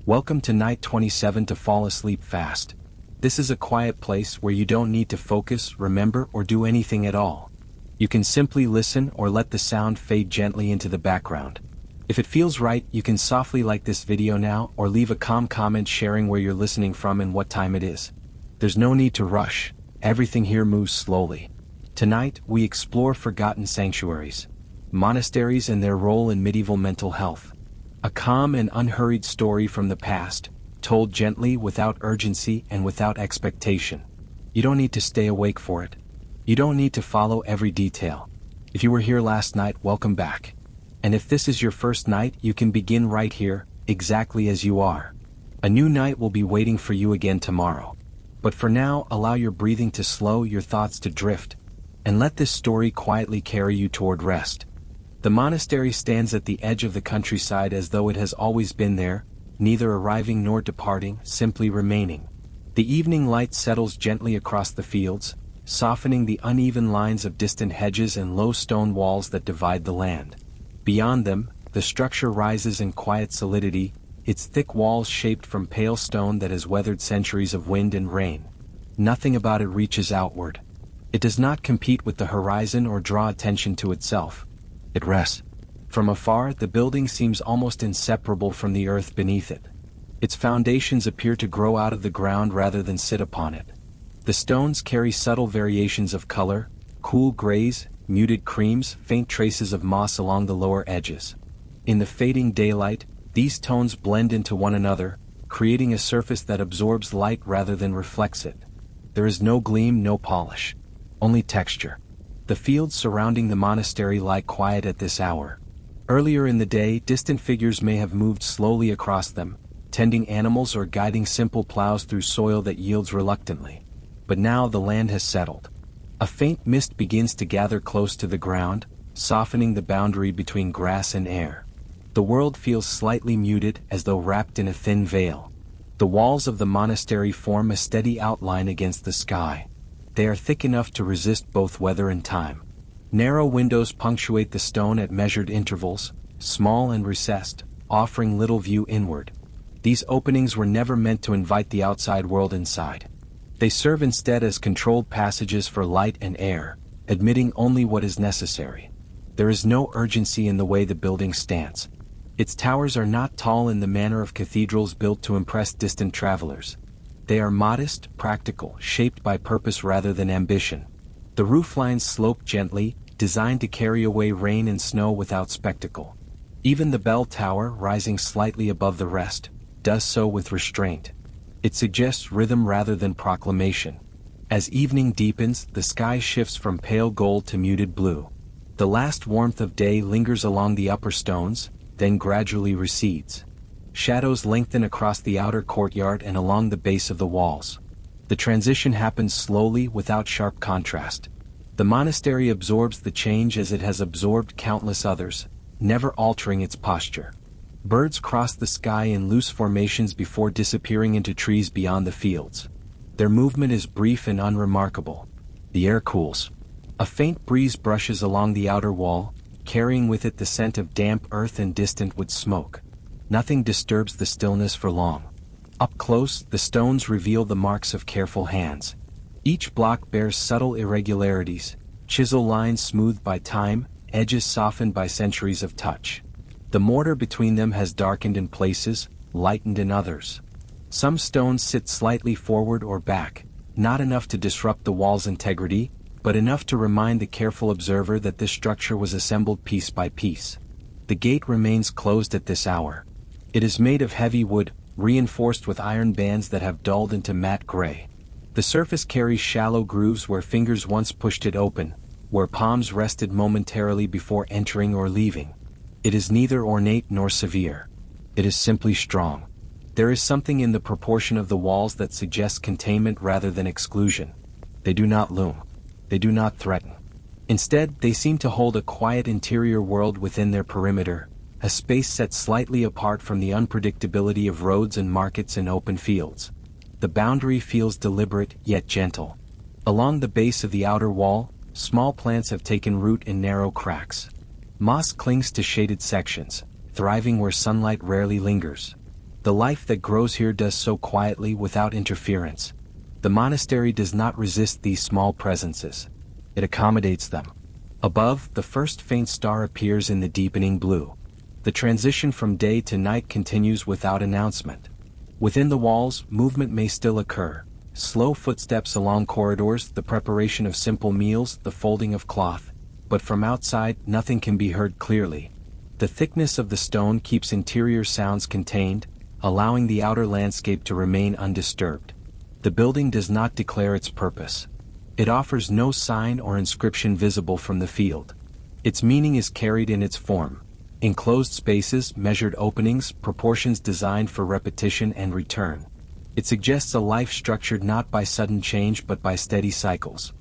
Welcome to night 27 to fall asleep fast. This is a quiet place where you don't need to focus, remember, or do anything at all. You can simply listen or let the sound fade gently into the background. If it feels right, you can softly like this video now or leave a calm comment sharing where you're listening from and what time it is. There's no need to rush. Everything here moves slowly. Tonight, we explore forgotten sanctuaries, monasteries and their role in medieval mental health. A calm and unhurried story from the past, told gently without urgency and without expectation. You don't need to stay awake for it. You don't need to follow every detail. If you were here last night, welcome back. And if this is your first night, you can begin right here, exactly as you are. A new night will be waiting for you again tomorrow. But for now, allow your breathing to slow, your thoughts to drift, and let this story quietly carry you toward rest. The monastery stands at the edge of the countryside as though it has always been there, neither arriving nor departing, simply remaining. The evening light settles gently across the fields, softening the uneven lines of distant hedges and low stone walls that divide the land. Beyond them, the structure rises in quiet solidity, its thick walls shaped from pale stone that has weathered centuries of wind and rain. Nothing about it reaches outward. It does not compete with the horizon or draw attention to itself. It rests. From afar, the building seems almost inseparable from the earth beneath it. Its foundations appear to grow out of the ground rather than sit upon it. The stones carry subtle variations of color, cool grays, muted creams, faint traces of moss along the lower edges. In the fading daylight, these tones blend into one another, creating a surface that absorbs light rather than reflects it. There is no gleam, no polish. Only texture. The fields surrounding the monastery lie quiet at this hour. Earlier in the day, distant figures may have moved slowly across them, tending animals or guiding simple plows through soil that yields reluctantly. But now the land has settled. A faint mist begins to gather close to the ground, softening the boundary between grass and air. The world feels slightly muted, as though wrapped in a thin veil. The walls of the monastery form a steady outline against the sky. They are thick enough to resist both weather and time. Narrow windows punctuate the stone at measured intervals, small and recessed, offering little view inward. These openings were never meant to invite the outside world inside. They serve instead as controlled passages for light and air, admitting only what is necessary. There is no urgency in the way the building stands. Its towers are not tall in the manner of cathedrals built to impress distant travelers. They are modest, practical, shaped by purpose rather than ambition. The rooflines slope gently, designed to carry away rain and snow without spectacle. Even the bell tower, rising slightly above the rest, does so with restraint. It suggests rhythm rather than proclamation. As evening deepens, the sky shifts from pale gold to muted blue. The last warmth of day lingers along the upper stones, then gradually recedes. Shadows lengthen across the outer courtyard and along the base of the walls. The transition happens slowly, without sharp contrast. The monastery absorbs the change as it has absorbed countless others, never altering its posture. Birds cross the sky in loose formations before disappearing into trees beyond the fields. Their movement is brief and unremarkable. The air cools. A faint breeze brushes along the outer wall, carrying with it the scent of damp earth and distant wood smoke. Nothing disturbs the stillness for long. Up close, the stones reveal the marks of careful hands. Each block bears subtle irregularities, chisel lines smoothed by time, edges softened by centuries of touch. The mortar between them has darkened in places, lightened in others. Some stones sit slightly forward or back, not enough to disrupt the wall's integrity, but enough to remind the careful observer that this structure was assembled piece by piece. The gate remains closed at this hour. It is made of heavy wood, reinforced with iron bands that have dulled into matte gray. The surface carries shallow grooves where fingers once pushed it open, where palms rested momentarily before entering or leaving. It is neither ornate nor severe. It is simply strong. There is something in the proportion of the walls that suggests containment rather than exclusion. They do not loom. They do not threaten. Instead, they seem to hold a quiet interior world within their perimeter, a space set slightly apart from the unpredictability of roads and markets and open fields. The boundary feels deliberate, yet gentle. Along the base of the outer wall, small plants have taken root in narrow cracks. Moss clings to shaded sections, thriving where sunlight rarely lingers. The life that grows here does so quietly without interference. The monastery does not resist these small presences. It accommodates them. Above, the first faint star appears in the deepening blue. The transition from day to night continues without announcement. Within the walls, movement may still occur. Slow footsteps along corridors, the preparation of simple meals, the folding of cloth. But from outside, nothing can be heard clearly. The thickness of the stone keeps interior sounds contained, allowing the outer landscape to remain undisturbed. The building does not declare its purpose. It offers no sign or inscription visible from the field. Its meaning is carried in its form. Enclosed spaces, measured openings, proportions designed for repetition and return. It suggests a life structured not by sudden change but by steady cycles.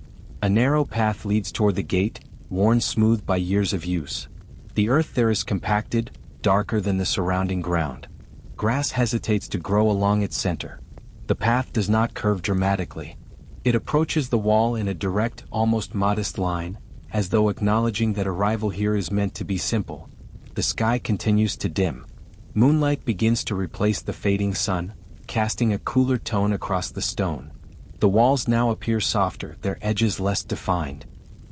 A narrow path leads toward the gate, worn smooth by years of use. The earth there is compacted, darker than the surrounding ground. Grass hesitates to grow along its center. The path does not curve dramatically. It approaches the wall in a direct, almost modest line, as though acknowledging that arrival here is meant to be simple. The sky continues to dim. Moonlight begins to replace the fading sun, casting a cooler tone across the stone. The walls now appear softer, their edges less defined.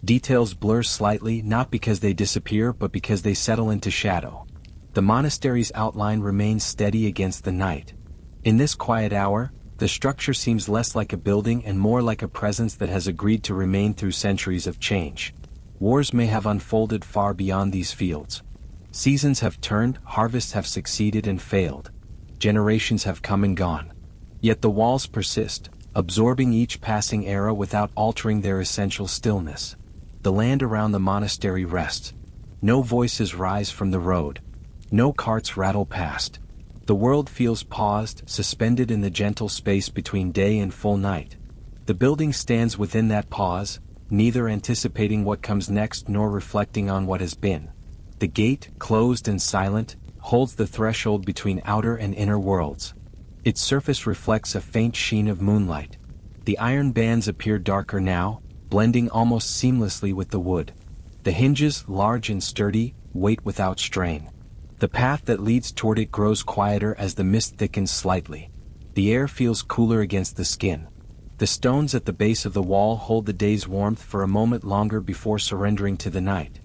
Details blur slightly, not because they disappear but because they settle into shadow. The monastery's outline remains steady against the night. In this quiet hour, the structure seems less like a building and more like a presence that has agreed to remain through centuries of change. Wars may have unfolded far beyond these fields. Seasons have turned, harvests have succeeded and failed. Generations have come and gone. Yet the walls persist, absorbing each passing era without altering their essential stillness. The land around the monastery rests. No voices rise from the road. No carts rattle past. The world feels paused, suspended in the gentle space between day and full night. The building stands within that pause, neither anticipating what comes next nor reflecting on what has been. The gate, closed and silent, holds the threshold between outer and inner worlds. Its surface reflects a faint sheen of moonlight. The iron bands appear darker now, blending almost seamlessly with the wood. The hinges, large and sturdy, wait without strain. The path that leads toward it grows quieter as the mist thickens slightly. The air feels cooler against the skin. The stones at the base of the wall hold the day's warmth for a moment longer before surrendering to the night.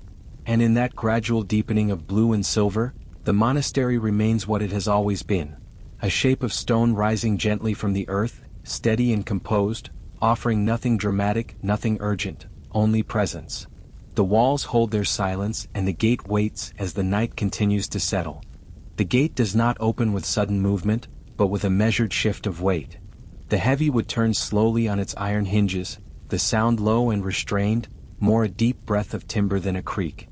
And in that gradual deepening of blue and silver, the monastery remains what it has always been. A shape of stone rising gently from the earth, steady and composed, offering nothing dramatic, nothing urgent, only presence. The walls hold their silence and the gate waits as the night continues to settle. The gate does not open with sudden movement, but with a measured shift of weight. The heavy wood turns slowly on its iron hinges, the sound low and restrained, more a deep breath of timber than a creak.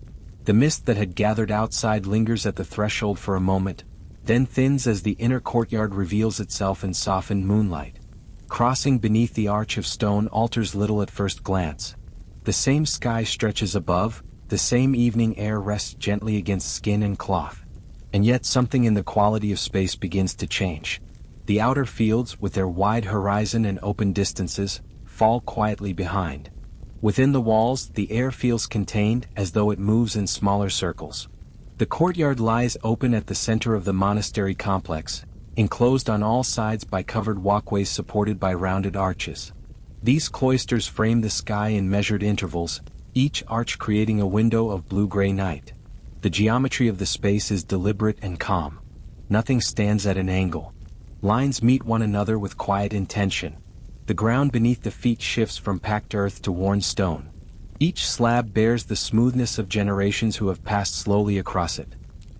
The mist that had gathered outside lingers at the threshold for a moment, then thins as the inner courtyard reveals itself in softened moonlight. Crossing beneath the arch of stone alters little at first glance. The same sky stretches above, the same evening air rests gently against skin and cloth. And yet something in the quality of space begins to change. The outer fields, with their wide horizon and open distances, fall quietly behind. Within the walls, the air feels contained, as though it moves in smaller circles. The courtyard lies open at the center of the monastery complex, enclosed on all sides by covered walkways supported by rounded arches. These cloisters frame the sky in measured intervals, each arch creating a window of blue-gray night. The geometry of the space is deliberate and calm. Nothing stands at an angle. Lines meet one another with quiet intention. The ground beneath the feet shifts from packed earth to worn stone. Each slab bears the smoothness of generations who have passed slowly across it.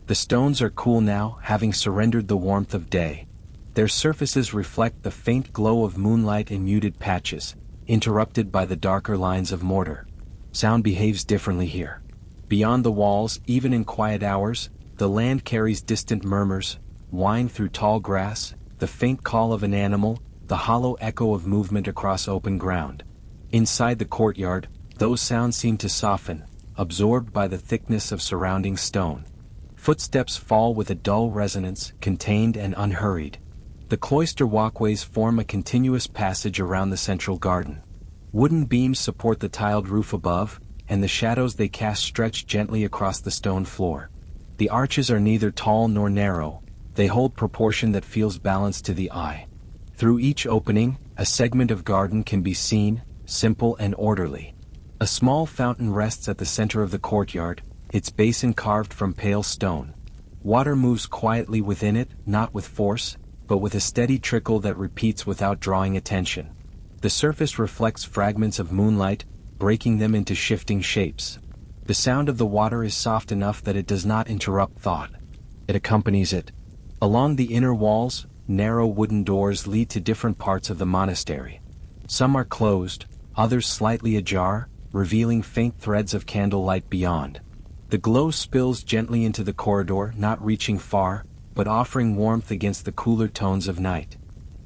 The stones are cool now, having surrendered the warmth of day. Their surfaces reflect the faint glow of moonlight in muted patches, interrupted by the darker lines of mortar. Sound behaves differently here. Beyond the walls, even in quiet hours, the land carries distant murmurs, whine through tall grass, the faint call of an animal, the hollow echo of movement across open ground. Inside the courtyard, those sounds seem to soften, absorbed by the thickness of surrounding stone. Footsteps fall with a dull resonance, contained and unhurried. The cloister walkways form a continuous passage around the central garden. Wooden beams support the tiled roof above, and the shadows they cast stretch gently across the stone floor. The arches are neither tall nor narrow, They hold proportion that feels balanced to the eye. Through each opening, a segment of garden can be seen, simple and orderly. A small fountain rests at the center of the courtyard, its basin carved from pale stone. Water moves quietly within it, not with force, but with a steady trickle that repeats without drawing attention. The surface reflects fragments of moonlight, breaking them into shifting shapes. The sound of the water is soft enough that it does not interrupt thought. It accompanies it. Along the inner walls, narrow wooden doors lead to different parts of the monastery. Some are closed, others slightly ajar, revealing faint threads of candlelight beyond. The glow spills gently into the corridor, not reaching far, but offering warmth against the cooler tones of night.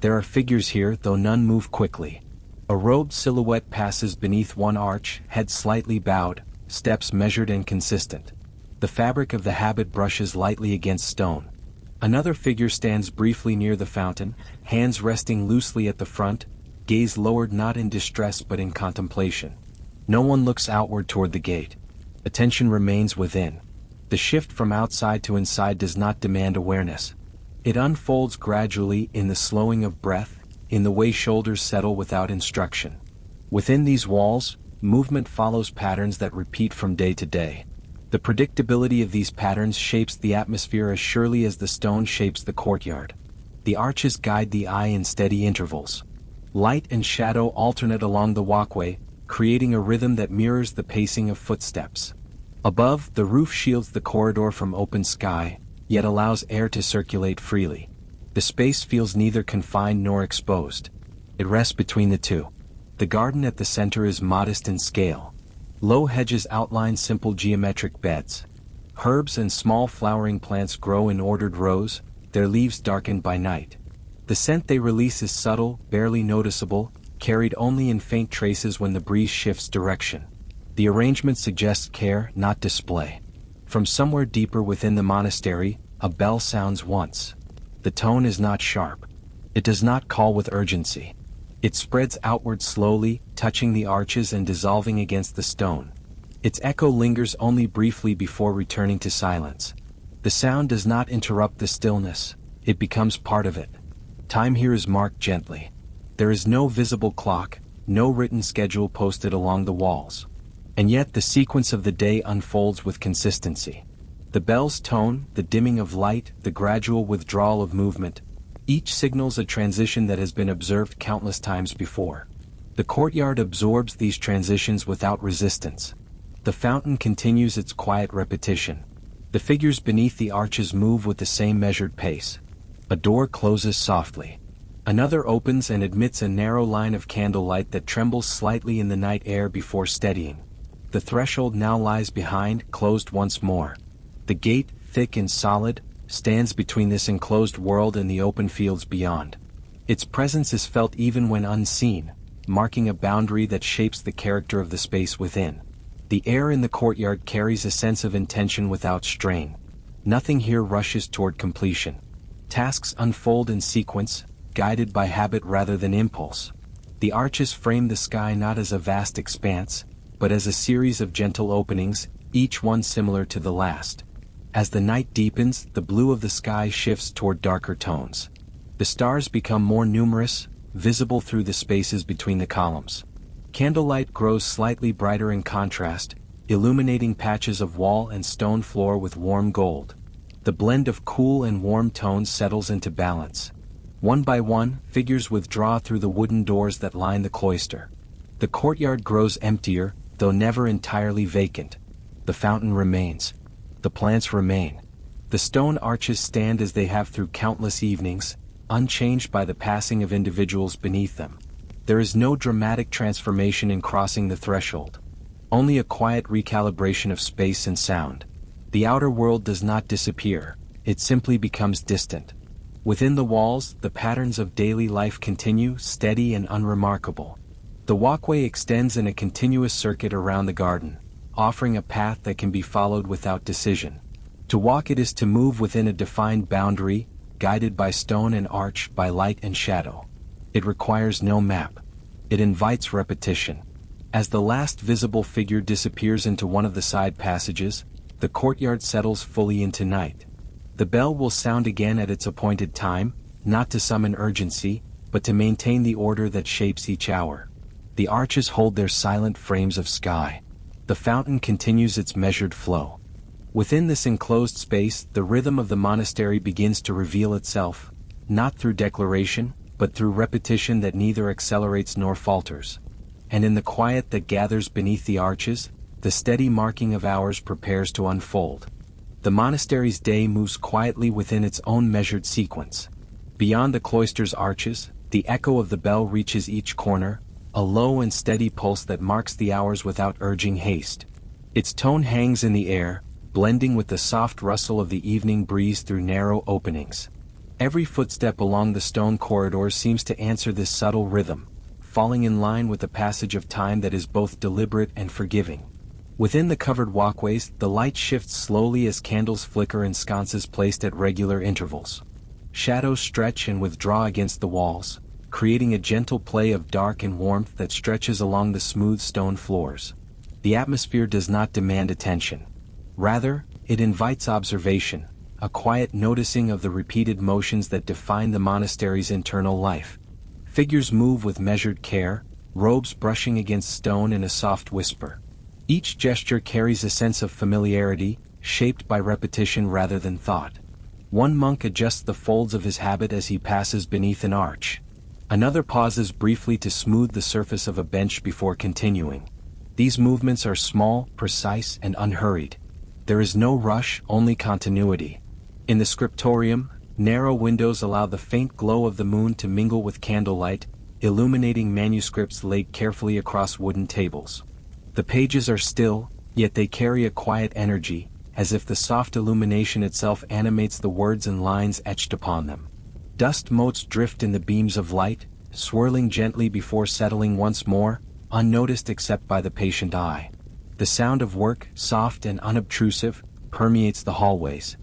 There are figures here, though none move quickly. A robed silhouette passes beneath one arch, head slightly bowed, steps measured and consistent. The fabric of the habit brushes lightly against stone. Another figure stands briefly near the fountain, hands resting loosely at the front, gaze lowered not in distress but in contemplation. No one looks outward toward the gate. Attention remains within. The shift from outside to inside does not demand awareness. It unfolds gradually in the slowing of breath, in the way shoulders settle without instruction. Within these walls, movement follows patterns that repeat from day to day. The predictability of these patterns shapes the atmosphere as surely as the stone shapes the courtyard. The arches guide the eye in steady intervals. Light and shadow alternate along the walkway, creating a rhythm that mirrors the pacing of footsteps. Above, the roof shields the corridor from open sky, yet allows air to circulate freely. The space feels neither confined nor exposed. It rests between the two. The garden at the center is modest in scale. Low hedges outline simple geometric beds. Herbs and small flowering plants grow in ordered rows, their leaves darkened by night. The scent they release is subtle, barely noticeable, carried only in faint traces when the breeze shifts direction. The arrangement suggests care, not display. From somewhere deeper within the monastery, a bell sounds once. The tone is not sharp. It does not call with urgency. It spreads outward slowly, touching the arches and dissolving against the stone. Its echo lingers only briefly before returning to silence. The sound does not interrupt the stillness, it becomes part of it. Time here is marked gently. There is no visible clock, no written schedule posted along the walls. And yet the sequence of the day unfolds with consistency. The bell's tone, the dimming of light, the gradual withdrawal of movement, each signals a transition that has been observed countless times before. The courtyard absorbs these transitions without resistance. The fountain continues its quiet repetition. The figures beneath the arches move with the same measured pace. A door closes softly. Another opens and admits a narrow line of candlelight that trembles slightly in the night air before steadying. The threshold now lies behind, closed once more. The gate, thick and solid, stands between this enclosed world and the open fields beyond. Its presence is felt even when unseen, marking a boundary that shapes the character of the space within. The air in the courtyard carries a sense of intention without strain. Nothing here rushes toward completion. Tasks unfold in sequence, guided by habit rather than impulse. The arches frame the sky not as a vast expanse, but as a series of gentle openings, each one similar to the last. As the night deepens, the blue of the sky shifts toward darker tones. The stars become more numerous, visible through the spaces between the columns. Candlelight grows slightly brighter in contrast, illuminating patches of wall and stone floor with warm gold. The blend of cool and warm tones settles into balance. One by one, figures withdraw through the wooden doors that line the cloister. The courtyard grows emptier, though never entirely vacant. The fountain remains. The plants remain. The stone arches stand as they have through countless evenings, unchanged by the passing of individuals beneath them. There is no dramatic transformation in crossing the threshold. Only a quiet recalibration of space and sound. The outer world does not disappear, it simply becomes distant. Within the walls, the patterns of daily life continue, steady and unremarkable. The walkway extends in a continuous circuit around the garden, offering a path that can be followed without decision. To walk it is to move within a defined boundary, guided by stone and arch, by light and shadow. It requires no map. It invites repetition. As the last visible figure disappears into one of the side passages, the courtyard settles fully into night. The bell will sound again at its appointed time, not to summon urgency, but to maintain the order that shapes each hour. The arches hold their silent frames of sky. The fountain continues its measured flow. Within this enclosed space, the rhythm of the monastery begins to reveal itself, not through declaration, but through repetition that neither accelerates nor falters. And in the quiet that gathers beneath the arches, the steady marking of hours prepares to unfold. The monastery's day moves quietly within its own measured sequence. Beyond the cloister's arches, the echo of the bell reaches each corner, a low and steady pulse that marks the hours without urging haste. Its tone hangs in the air, blending with the soft rustle of the evening breeze through narrow openings. Every footstep along the stone corridors seems to answer this subtle rhythm, falling in line with the passage of time that is both deliberate and forgiving. Within the covered walkways, the light shifts slowly as candles flicker in sconces placed at regular intervals. Shadows stretch and withdraw against the walls, creating a gentle play of dark and warmth that stretches along the smooth stone floors. The atmosphere does not demand attention. Rather, it invites observation, a quiet noticing of the repeated motions that define the monastery's internal life. Figures move with measured care, robes brushing against stone in a soft whisper. Each gesture carries a sense of familiarity, shaped by repetition rather than thought. One monk adjusts the folds of his habit as he passes beneath an arch. Another pauses briefly to smooth the surface of a bench before continuing. These movements are small, precise, and unhurried. There is no rush, only continuity. In the scriptorium, narrow windows allow the faint glow of the moon to mingle with candlelight, illuminating manuscripts laid carefully across wooden tables. The pages are still, yet they carry a quiet energy, as if the soft illumination itself animates the words and lines etched upon them. Dust motes drift in the beams of light, swirling gently before settling once more, unnoticed except by the patient eye. The sound of work, soft and unobtrusive, permeates the hallways.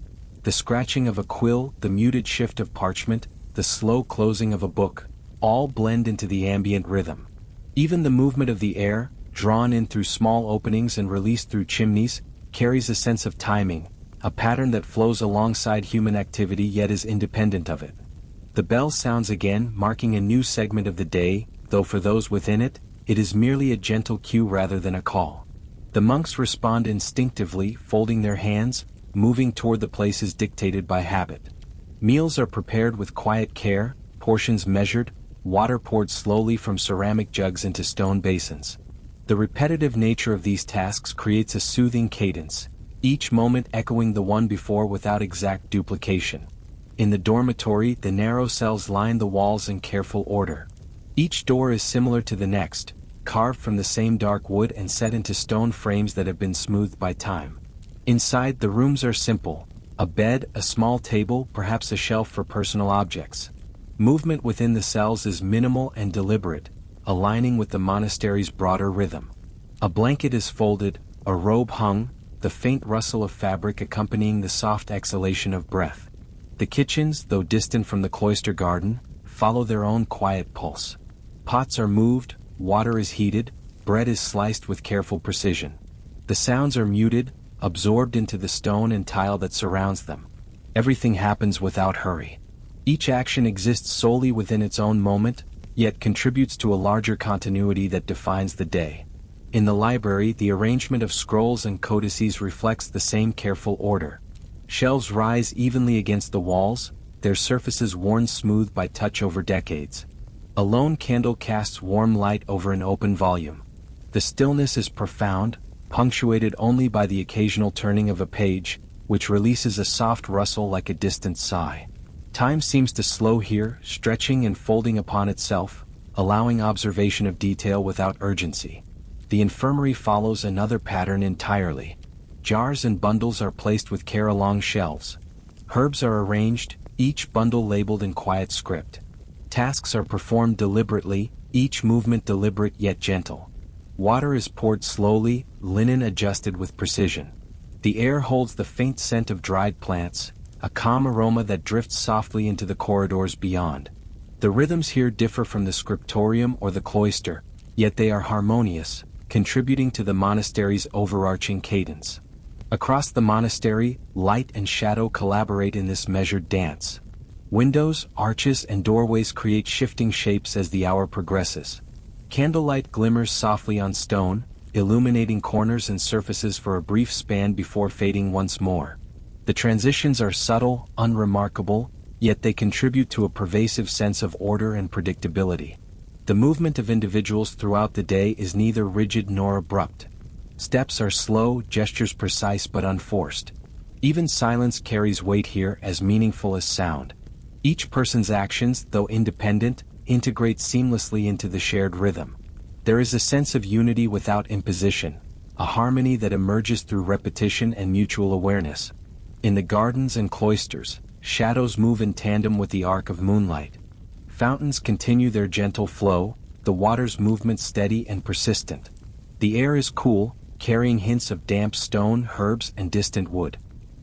The scratching of a quill, the muted shift of parchment, the slow closing of a book, all blend into the ambient rhythm. Even the movement of the air, drawn in through small openings and released through chimneys, carries a sense of timing, a pattern that flows alongside human activity yet is independent of it. The bell sounds again, marking a new segment of the day, though for those within it, it is merely a gentle cue rather than a call. The monks respond instinctively, folding their hands, moving toward the places dictated by habit. Meals are prepared with quiet care, portions measured, water poured slowly from ceramic jugs into stone basins. The repetitive nature of these tasks creates a soothing cadence, each moment echoing the one before without exact duplication. In the dormitory, the narrow cells line the walls in careful order. Each door is similar to the next, carved from the same dark wood and set into stone frames that have been smoothed by time. Inside, the rooms are simple: a bed, a small table, perhaps a shelf for personal objects. Movement within the cells is minimal and deliberate, aligning with the monastery's broader rhythm. A blanket is folded, a robe hung, the faint rustle of fabric accompanying the soft exhalation of breath. The kitchens, though distant from the cloister garden, follow their own quiet pulse. Pots are moved, water is heated, bread is sliced with careful precision. The sounds are muted, absorbed into the stone and tile that surrounds them. Everything happens without hurry. Each action exists solely within its own moment, yet contributes to a larger continuity that defines the day. In the library, the arrangement of scrolls and codices reflects the same careful order. Shelves rise evenly against the walls, their surfaces worn smooth by touch over decades. A lone candle casts warm light over an open volume. The stillness is profound, punctuated only by the occasional turning of a page, which releases a soft rustle like a distant sigh. Time seems to slow here, stretching and folding upon itself, allowing observation of detail without urgency. The infirmary follows another pattern entirely. Jars and bundles are placed with care along shelves. Herbs are arranged, each bundle labeled in quiet script. Tasks are performed deliberately, each movement deliberate yet gentle. Water is poured slowly, linen adjusted with precision. The air holds the faint scent of dried plants, a calm aroma that drifts softly into the corridors beyond. The rhythms here differ from the scriptorium or the cloister, yet they are harmonious, contributing to the monastery's overarching cadence. Across the monastery, light and shadow collaborate in this measured dance. Windows, arches, and doorways create shifting shapes as the hour progresses. Candlelight glimmers softly on stone, illuminating corners and surfaces for a brief span before fading once more. The transitions are subtle, unremarkable, yet they contribute to a pervasive sense of order and predictability. The movement of individuals throughout the day is neither rigid nor abrupt. Steps are slow, gestures precise but unforced. Even silence carries weight here, as meaningful as sound. Each person's actions, though independent, integrate seamlessly into the shared rhythm. There is a sense of unity without imposition, a harmony that emerges through repetition and mutual awareness. In the gardens and cloisters, shadows move in tandem with the arc of moonlight. Fountains continue their gentle flow, the water's movement steady and persistent. The air is cool, carrying hints of damp stone, herbs, and distant wood.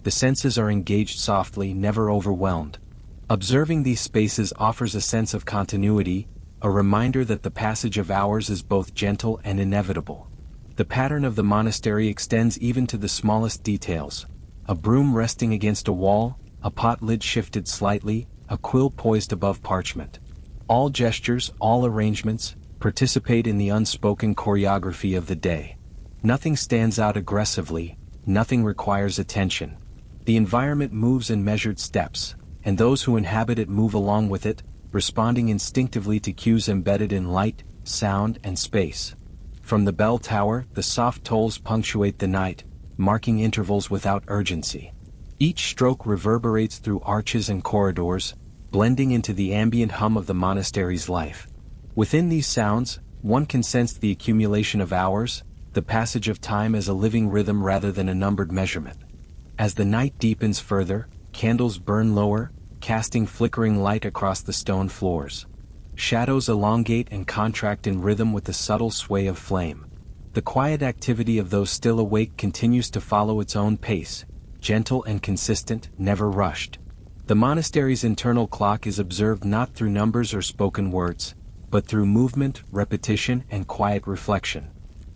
The senses are engaged softly, never overwhelmed. Observing these spaces offers a sense of continuity, a reminder that the passage of hours is both gentle and inevitable. The pattern of the monastery extends even to the smallest details. A broom resting against a wall, a pot lid shifted slightly, a quill poised above parchment. All gestures, all arrangements, participate in the unspoken choreography of the day. Nothing stands out aggressively, nothing requires attention. The environment moves in measured steps, and those who inhabit it move along with it, responding instinctively to cues embedded in light, sound, and space. From the bell tower, the soft tolls punctuate the night, marking intervals without urgency. Each stroke reverberates through arches and corridors, blending into the ambient hum of the monastery's life. Within these sounds, one can sense the accumulation of hours, the passage of time as a living rhythm rather than a numbered measurement. As the night deepens further, candles burn lower, casting flickering light across the stone floors. Shadows elongate and contract in rhythm with the subtle sway of flame. The quiet activity of those still awake continues to follow its own pace, gentle and consistent, never rushed. The monastery's internal clock is observed not through numbers or spoken words, but through movement, repetition, and quiet reflection.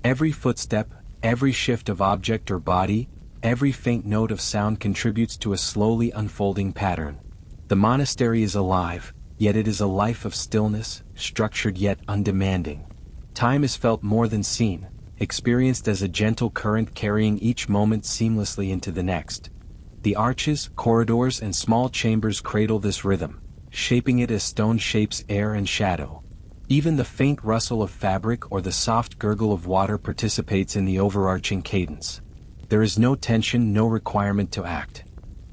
Every footstep, every shift of object or body, every faint note of sound contributes to a slowly unfolding pattern. The monastery is alive, yet it is a life of stillness, structured yet undemanding. Time is felt more than seen, experienced as a gentle current carrying each moment seamlessly into the next. The arches, corridors, and small chambers cradle this rhythm, shaping it as stone shapes air and shadow. Even the faint rustle of fabric or the soft gurgle of water participates in the overarching cadence. There is no tension, no requirement to act.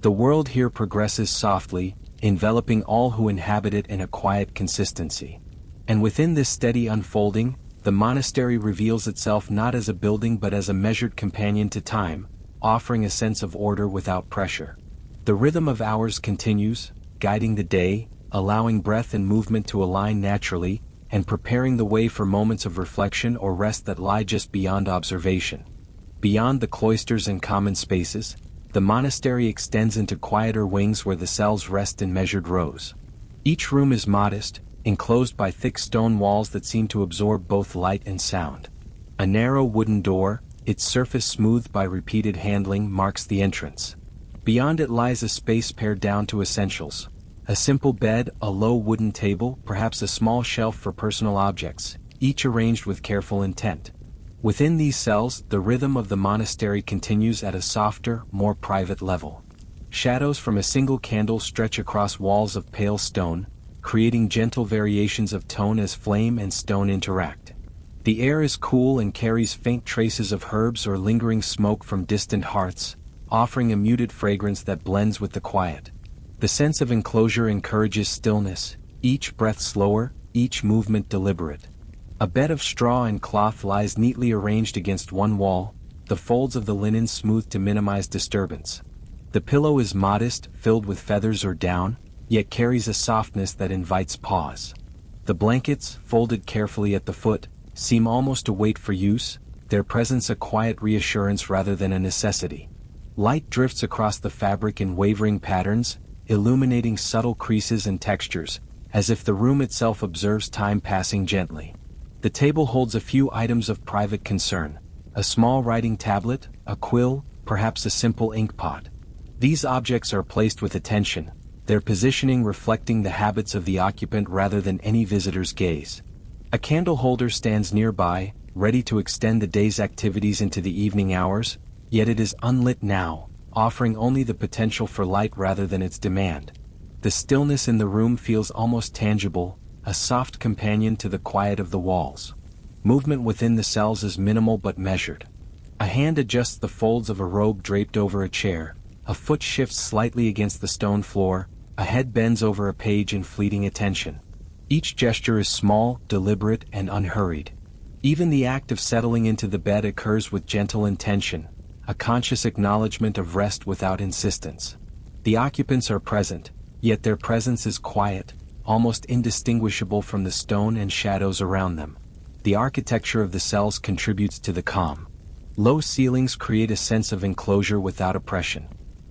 The world here progresses softly, enveloping all who inhabit it in a quiet consistency. And within this steady unfolding, the monastery reveals itself not as a building but as a measured companion to time, offering a sense of order without pressure. The rhythm of hours continues, guiding the day, allowing breath and movement to align naturally, and preparing the way for moments of reflection or rest that lie just beyond observation. Beyond the cloisters and common spaces, the monastery extends into quieter wings where the cells rest in measured rows. Each room is modest, enclosed by thick stone walls that seem to absorb both light and sound. A narrow wooden door, its surface smoothed by repeated handling, marks the entrance. Beyond it lies a space pared down to essentials. A simple bed, a low wooden table, perhaps a small shelf for personal objects, each arranged with careful intent. Within these cells, the rhythm of the monastery continues at a softer, more private level. Shadows from a single candle stretch across walls of pale stone, creating gentle variations of tone as flame and stone interact. The air is cool and carries faint traces of herbs or lingering smoke from distant hearths, offering a muted fragrance that blends with the quiet. The sense of enclosure encourages stillness, each breath slower, each movement deliberate. A bed of straw and cloth lies neatly arranged against one wall, the folds of the linen smoothed to minimize disturbance. The pillow is modest, filled with feathers or down, yet carries a softness that invites pause. The blankets, folded carefully at the foot, seem almost a wait for use, their presence a quiet reassurance rather than a necessity. Light drifts across the fabric in wavering patterns, illuminating subtle creases and textures, as if the room itself observes time passing gently. The table holds a few items of private concern: a small writing tablet, a quill, perhaps a simple ink pot. These objects are placed with attention, their positioning reflecting the habits of the occupant rather than any visitor's gaze. A candle holder stands nearby, ready to extend the day's activities into the evening hours, yet it is unlit now, offering only the potential for light rather than its demand. The stillness in the room feels almost tangible, a soft companion to the quiet of the walls. Movement within the cells is minimal but measured. A hand adjusts the folds of a robe draped over a chair, a foot shifts slightly against the stone floor, a head bends over a page in fleeting attention. Each gesture is small, deliberate, and unhurried. Even the act of settling into the bed occurs with gentle intention, a conscious acknowledgement of rest without insistence. The occupants are present, yet their presence is quiet, almost indistinguishable from the stone and shadows around them. The architecture of the cells contributes to the calm. Low ceilings create a sense of enclosure without oppression.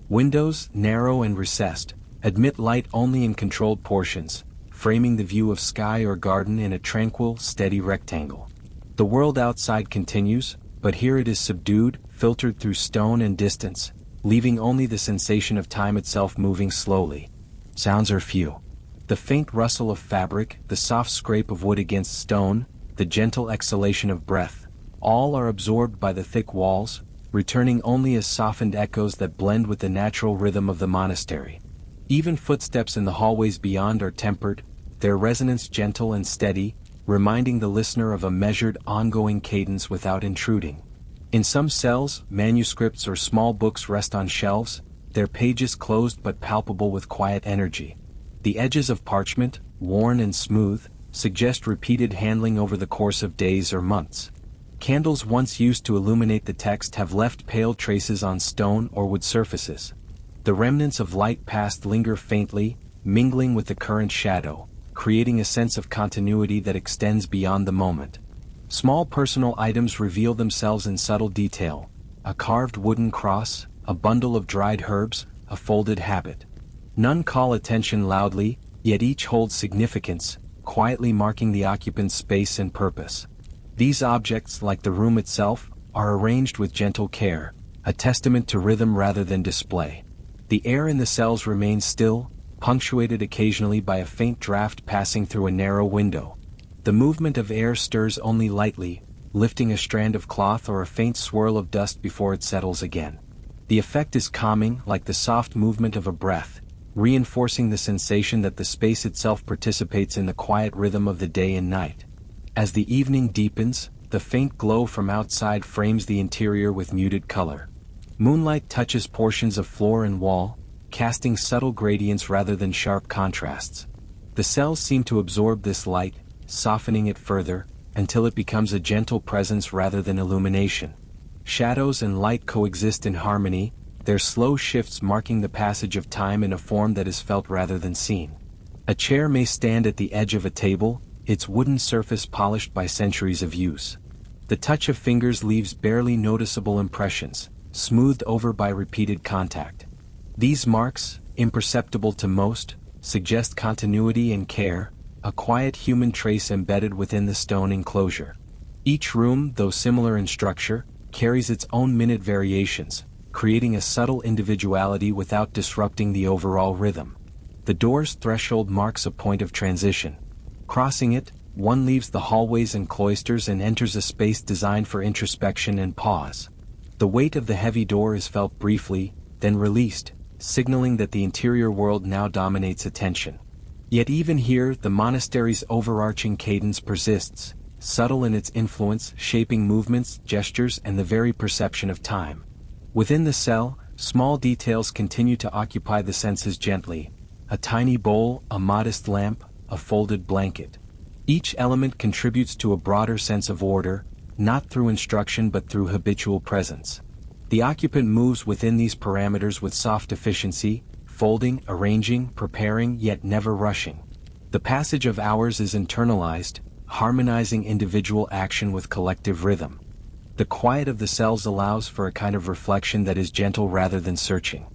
Windows, narrow and recessed, admit light only in controlled portions, framing the view of sky or garden in a tranquil, steady rectangle. The world outside continues, but here it is subdued, filtered through stone and distance, leaving only the sensation of time itself moving slowly. Sounds are few. The faint rustle of fabric, the soft scrape of wood against stone, the gentle exhalation of breath, all are absorbed by the thick walls, returning only as softened echoes that blend with the natural rhythm of the monastery. Even footsteps in the hallways beyond are tempered, their resonance gentle and steady, reminding the listener of a measured, ongoing cadence without intruding. In some cells, manuscripts or small books rest on shelves, their pages closed but palpable with quiet energy. The edges of parchment, worn and smooth, suggest repeated handling over the course of days or months. Candles once used to illuminate the text have left pale traces on stone or wood surfaces. The remnants of light past linger faintly, mingling with the current shadow, creating a sense of continuity that extends beyond the moment. Small personal items reveal themselves in subtle detail: a carved wooden cross, a bundle of dried herbs, a folded habit. None call attention loudly, yet each holds significance, quietly marking the occupant's space and purpose. These objects, like the room itself, are arranged with gentle care, a testament to rhythm rather than display. The air in the cells remains still, punctuated occasionally by a faint draft passing through a narrow window. The movement of air stirs only lightly, lifting a strand of cloth or a faint swirl of dust before it settles again. The effect is calming, like the soft movement of a breath, reinforcing the sensation that the space itself participates in the quiet rhythm of the day and night. As the evening deepens, the faint glow from outside frames the interior with muted color. Moonlight touches portions of floor and wall, casting subtle gradients rather than sharp contrasts. The cells seem to absorb this light, softening it further, until it becomes a gentle presence rather than illumination. Shadows and light coexist in harmony, their slow shifts marking the passage of time in a form that is felt rather than seen. A chair may stand at the edge of a table, its wooden surface polished by centuries of use. The touch of fingers leaves barely noticeable impressions, smoothed over by repeated contact. These marks, imperceptible to most, suggest continuity and care, a quiet human trace embedded within the stone enclosure. Each room, though similar in structure, carries its own minute variations, creating a subtle individuality without disrupting the overall rhythm. The door's threshold marks a point of transition. Crossing it, one leaves the hallways and cloisters and enters a space designed for introspection and pause. The weight of the heavy door is felt briefly, then released, signaling that the interior world now dominates attention. Yet even here, the monastery's overarching cadence persists, subtle in its influence, shaping movements, gestures, and the very perception of time. Within the cell, small details continue to occupy the senses gently: a tiny bowl, a modest lamp, a folded blanket. Each element contributes to a broader sense of order, not through instruction but through habitual presence. The occupant moves within these parameters with soft efficiency, folding, arranging, preparing, yet never rushing. The passage of hours is internalized, harmonizing individual action with collective rhythm. The quiet of the cells allows for a kind of reflection that is gentle rather than searching.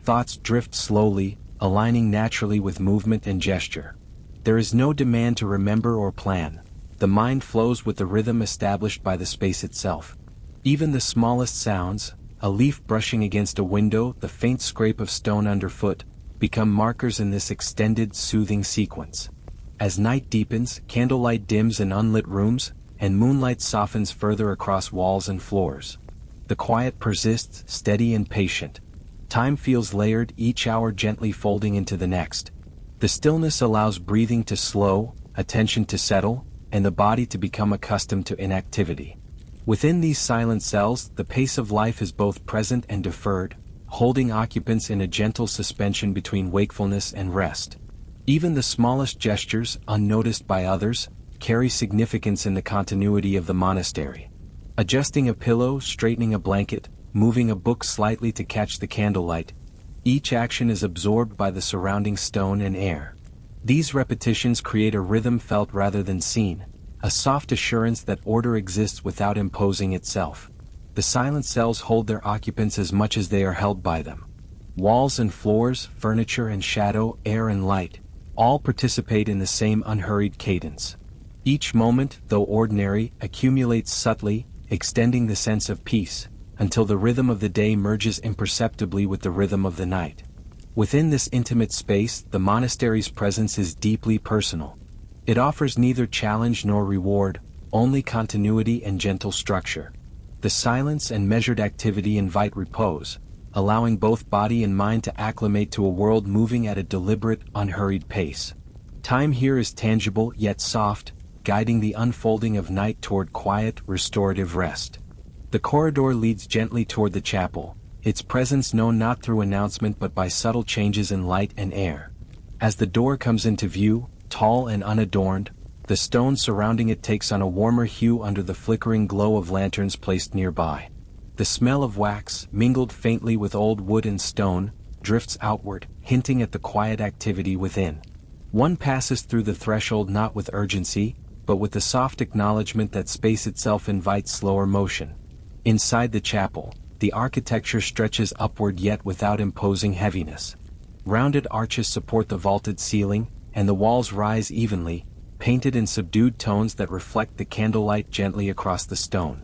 Thoughts drift slowly, aligning naturally with movement and gesture. There is no demand to remember or plan. The mind flows with the rhythm established by the space itself. Even the smallest sounds, a leaf brushing against a window, the faint scrape of stone underfoot, become markers in this extended, soothing sequence. As night deepens, candlelight dims in unlit rooms, and moonlight softens further across walls and floors. The quiet persists, steady and patient. Time feels layered, each hour gently folding into the next. The stillness allows breathing to slow, attention to settle, and the body to become accustomed to inactivity. Within these silent cells, the pace of life is both present and deferred, holding occupants in a gentle suspension between wakefulness and rest. Even the smallest gestures, unnoticed by others, carry significance in the continuity of the monastery. Adjusting a pillow, straightening a blanket, moving a book slightly to catch the candlelight, each action is absorbed by the surrounding stone and air. These repetitions create a rhythm felt rather than seen, a soft assurance that order exists without imposing itself. The silent cells hold their occupants as much as they are held by them. Walls and floors, furniture and shadow, air and light, all participate in the same unhurried cadence. Each moment, though ordinary, accumulates subtly, extending the sense of peace, until the rhythm of the day merges imperceptibly with the rhythm of the night. Within this intimate space, the monastery's presence is deeply personal. It offers neither challenge nor reward, only continuity and gentle structure. The silence and measured activity invite repose, allowing both body and mind to acclimate to a world moving at a deliberate, unhurried pace. Time here is tangible yet soft, guiding the unfolding of night toward quiet, restorative rest. The corridor leads gently toward the chapel, its presence known not through announcement but by subtle changes in light and air. As the door comes into view, tall and unadorned, the stone surrounding it takes on a warmer hue under the flickering glow of lanterns placed nearby. The smell of wax, mingled faintly with old wood and stone, drifts outward, hinting at the quiet activity within. One passes through the threshold not with urgency, but with the soft acknowledgement that space itself invites slower motion. Inside the chapel, the architecture stretches upward yet without imposing heaviness. Rounded arches support the vaulted ceiling, and the walls rise evenly, painted in subdued tones that reflect the candlelight gently across the stone.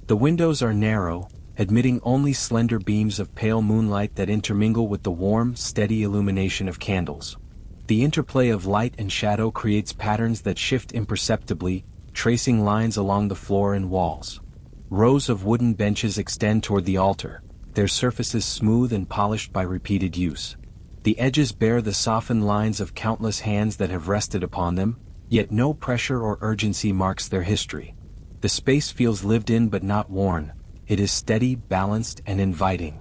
The windows are narrow, admitting only slender beams of pale moonlight that intermingle with the warm, steady illumination of candles. The interplay of light and shadow creates patterns that shift imperceptibly, tracing lines along the floor and walls. Rows of wooden benches extend toward the altar, their surfaces smooth and polished by repeated use. The edges bear the softened lines of countless hands that have rested upon them, yet no pressure or urgency marks their history. The space feels lived in but not worn. It is steady, balanced, and inviting.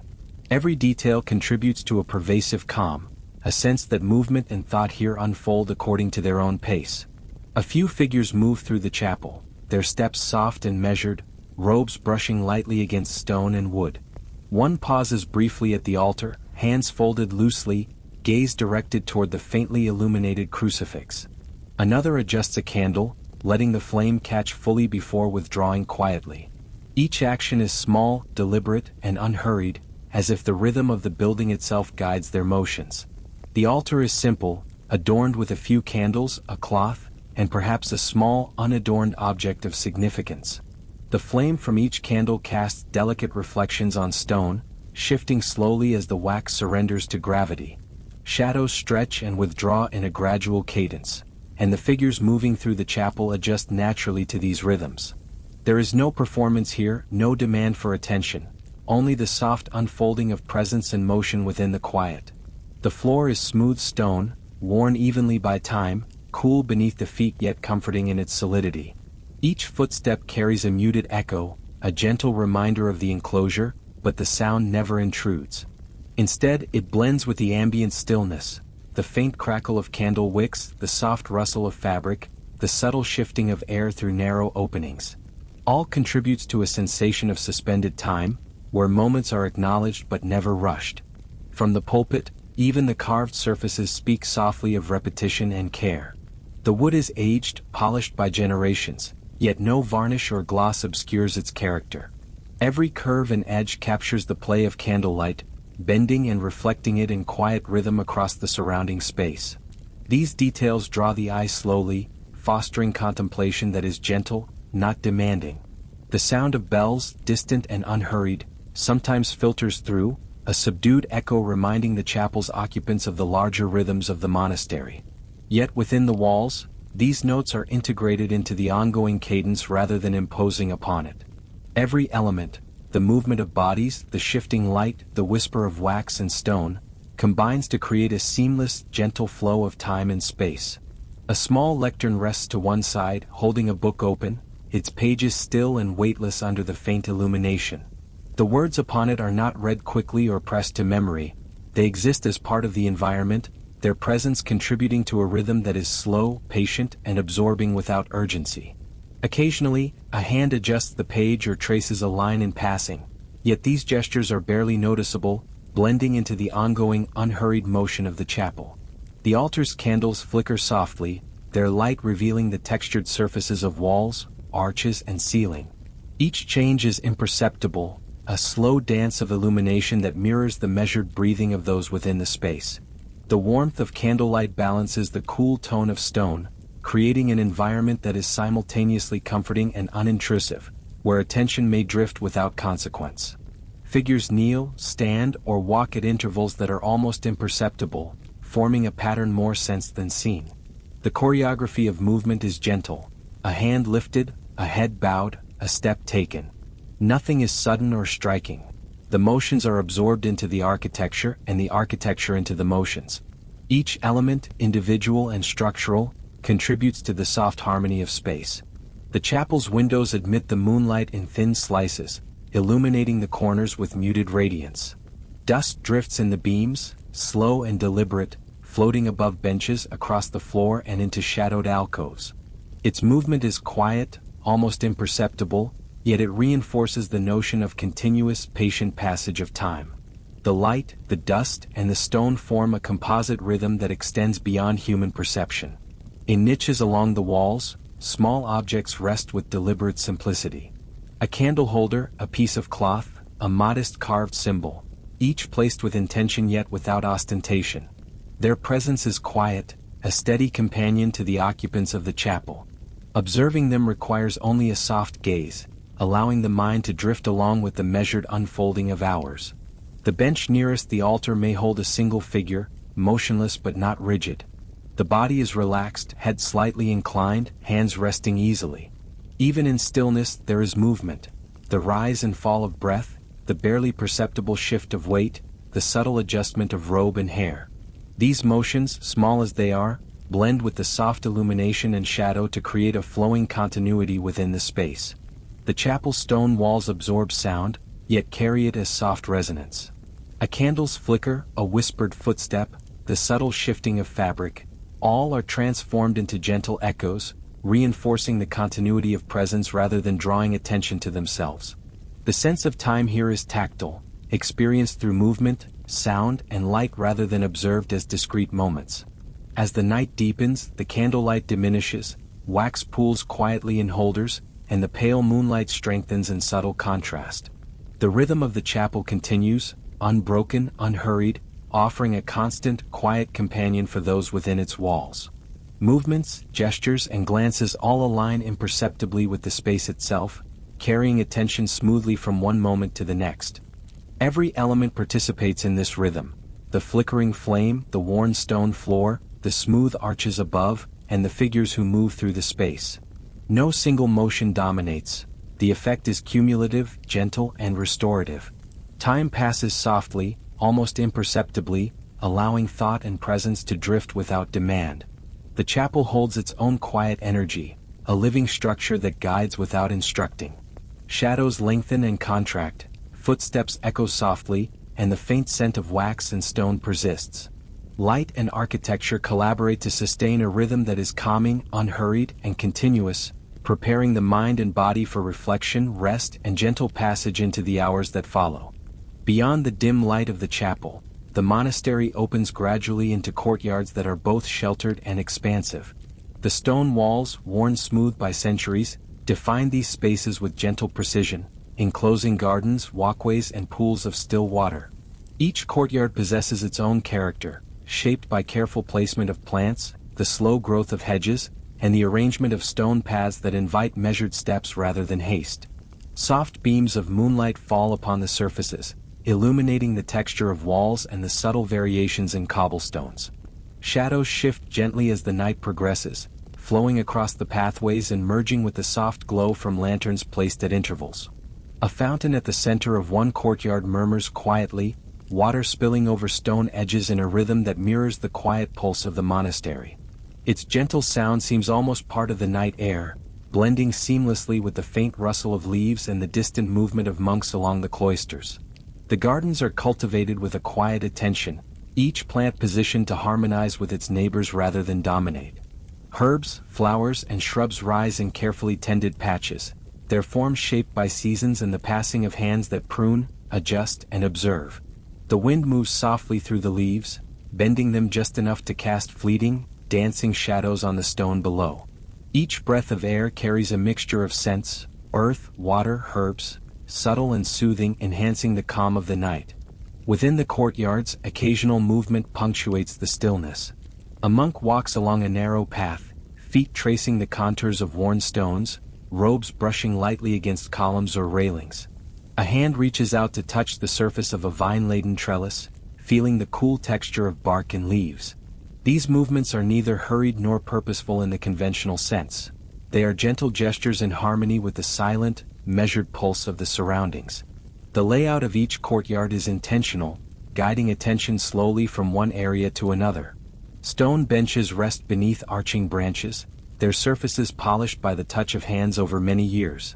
Every detail contributes to a pervasive calm, a sense that movement and thought here unfold according to their own pace. A few figures move through the chapel, their steps soft and measured, robes brushing lightly against stone and wood. One pauses briefly at the altar, hands folded loosely, gaze directed toward the faintly illuminated crucifix. Another adjusts a candle, letting the flame catch fully before withdrawing quietly. Each action is small, deliberate, and unhurried, as if the rhythm of the building itself guides their motions. The altar is simple, adorned with a few candles, a cloth, and perhaps a small, unadorned object of significance. The flame from each candle casts delicate reflections on stone, shifting slowly as the wax surrenders to gravity. Shadows stretch and withdraw in a gradual cadence, and the figures moving through the chapel adjust naturally to these rhythms. There is no performance here, no demand for attention, only the soft unfolding of presence and motion within the quiet. The floor is smooth stone, worn evenly by time, cool beneath the feet yet comforting in its solidity. Each footstep carries a muted echo, a gentle reminder of the enclosure, but the sound never intrudes. Instead, it blends with the ambient stillness, the faint crackle of candle wicks, the soft rustle of fabric, the subtle shifting of air through narrow openings. All contributes to a sensation of suspended time, where moments are acknowledged but never rushed. From the pulpit, even the carved surfaces speak softly of repetition and care. The wood is aged, polished by generations, yet no varnish or gloss obscures its character. Every curve and edge captures the play of candlelight, bending and reflecting it in quiet rhythm across the surrounding space. These details draw the eye slowly, fostering contemplation that is gentle, not demanding. The sound of bells, distant and unhurried, sometimes filters through, a subdued echo reminding the chapel's occupants of the larger rhythms of the monastery. Yet within the walls, these notes are integrated into the ongoing cadence rather than imposing upon it. Every element, the movement of bodies, the shifting light, the whisper of wax and stone, combines to create a seamless, gentle flow of time and space. A small lectern rests to one side, holding a book open, its pages still and weightless under the faint illumination. The words upon it are not read quickly or pressed to memory, they exist as part of the environment, their presence contributing to a rhythm that is slow, patient, and absorbing without urgency. Occasionally, a hand adjusts the page or traces a line in passing, yet these gestures are barely noticeable, blending into the ongoing, unhurried motion of the chapel. The altar's candles flicker softly, their light revealing the textured surfaces of walls, arches, and ceiling. Each change is imperceptible, a slow dance of illumination that mirrors the measured breathing of those within the space. The warmth of candlelight balances the cool tone of stone, creating an environment that is simultaneously comforting and unintrusive, where attention may drift without consequence. Figures kneel, stand, or walk at intervals that are almost imperceptible, forming a pattern more sensed than seen. The choreography of movement is gentle, a hand lifted, a head bowed, a step taken. Nothing is sudden or striking. The motions are absorbed into the architecture and the architecture into the motions. Each element, individual and structural, contributes to the soft harmony of space. The chapel's windows admit the moonlight in thin slices, illuminating the corners with muted radiance. Dust drifts in the beams, slow and deliberate, floating above benches across the floor and into shadowed alcoves. Its movement is quiet, almost imperceptible, yet it reinforces the notion of continuous, patient passage of time. The light, the dust, and the stone form a composite rhythm that extends beyond human perception. In niches along the walls, small objects rest with deliberate simplicity. A candle holder, a piece of cloth, a modest carved symbol, each placed with intention yet without ostentation. Their presence is quiet, a steady companion to the occupants of the chapel. Observing them requires only a soft gaze, allowing the mind to drift along with the measured unfolding of hours. The bench nearest the altar may hold a single figure, motionless but not rigid. The body is relaxed, head slightly inclined, hands resting easily. Even in stillness there is movement, the rise and fall of breath, the barely perceptible shift of weight, the subtle adjustment of robe and hair. These motions, small as they are, blend with the soft illumination and shadow to create a flowing continuity within the space. The chapel's stone walls absorb sound, yet carry it as soft resonance. A candle's flicker, a whispered footstep, the subtle shifting of fabric, all are transformed into gentle echoes, reinforcing the continuity of presence rather than drawing attention to themselves. The sense of time here is tactile, experienced through movement, sound, and light rather than observed as discrete moments. As the night deepens, the candlelight diminishes, wax pools quietly in holders, and the pale moonlight strengthens in subtle contrast. The rhythm of the chapel continues, unbroken, unhurried, offering a constant, quiet companion for those within its walls. Movements, gestures, and glances all align imperceptibly with the space itself, carrying attention smoothly from one moment to the next. Every element participates in this rhythm: the flickering flame, the worn stone floor, the smooth arches above, and the figures who move through the space. No single motion dominates. The effect is cumulative, gentle, and restorative. Time passes softly, almost imperceptibly, allowing thought and presence to drift without demand. The chapel holds its own quiet energy, a living structure that guides without instructing. Shadows lengthen and contract, footsteps echo softly, and the faint scent of wax and stone persists. Light and architecture collaborate to sustain a rhythm that is calming, unhurried, and continuous, preparing the mind and body for reflection, rest, and gentle passage into the hours that follow. Beyond the dim light of the chapel, the monastery opens gradually into courtyards that are both sheltered and expansive. The stone walls, worn smooth by centuries, define these spaces with gentle precision, enclosing gardens, walkways, and pools of still water. Each courtyard possesses its own character, shaped by careful placement of plants, the slow growth of hedges, and the arrangement of stone paths that invite measured steps rather than haste. Soft beams of moonlight fall upon the surfaces, illuminating the texture of walls and the subtle variations in cobblestones. Shadows shift gently as the night progresses, flowing across the pathways and merging with the soft glow from lanterns placed at intervals. A fountain at the center of one courtyard murmurs quietly, water spilling over stone edges in a rhythm that mirrors the quiet pulse of the monastery. Its gentle sound seems almost part of the night air, blending seamlessly with the faint rustle of leaves and the distant movement of monks along the cloisters. The gardens are cultivated with a quiet attention, each plant positioned to harmonize with its neighbors rather than dominate. Herbs, flowers, and shrubs rise in carefully tended patches, their forms shaped by seasons and the passing of hands that prune, adjust, and observe. The wind moves softly through the leaves, bending them just enough to cast fleeting, dancing shadows on the stone below. Each breath of air carries a mixture of scents, earth, water, herbs, subtle and soothing, enhancing the calm of the night. Within the courtyards, occasional movement punctuates the stillness. A monk walks along a narrow path, feet tracing the contours of worn stones, robes brushing lightly against columns or railings. A hand reaches out to touch the surface of a vine-laden trellis, feeling the cool texture of bark and leaves. These movements are neither hurried nor purposeful in the conventional sense. They are gentle gestures in harmony with the silent, measured pulse of the surroundings. The layout of each courtyard is intentional, guiding attention slowly from one area to another. Stone benches rest beneath arching branches, their surfaces polished by the touch of hands over many years.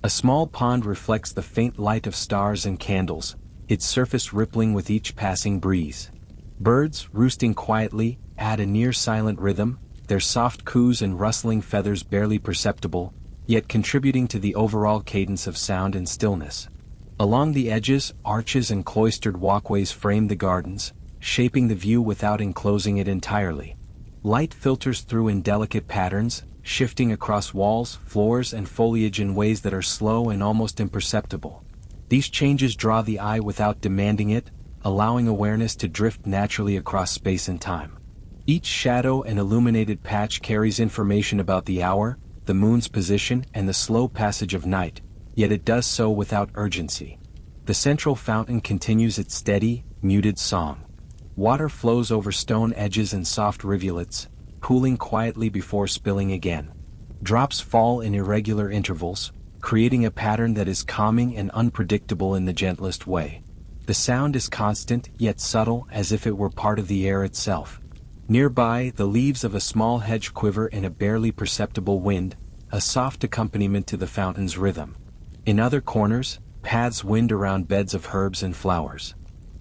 A small pond reflects the faint light of stars and candles, its surface rippling with each passing breeze. Birds, roosting quietly, add a near-silent rhythm, their soft coos and rustling feathers barely perceptible, yet contributing to the overall cadence of sound and stillness. Along the edges, arches and cloistered walkways frame the gardens, shaping the view without enclosing it entirely. Light filters through in delicate patterns, shifting across walls, floors, and foliage in ways that are slow and almost imperceptible. These changes draw the eye without demanding it, allowing awareness to drift naturally across space and time. Each shadow and illuminated patch carries information about the hour, the moon's position, and the slow passage of night, yet it does so without urgency. The central fountain continues its steady, muted song. Water flows over stone edges and soft rivulets, pooling quietly before spilling again. Drops fall in irregular intervals, creating a pattern that is calming and unpredictable in the gentlest way. The sound is constant, yet subtle, as if it were part of the air itself. Nearby, the leaves of a small hedge quiver in a barely perceptible wind, a soft accompaniment to the fountain's rhythm. In other corners, paths wind around beds of herbs and flowers.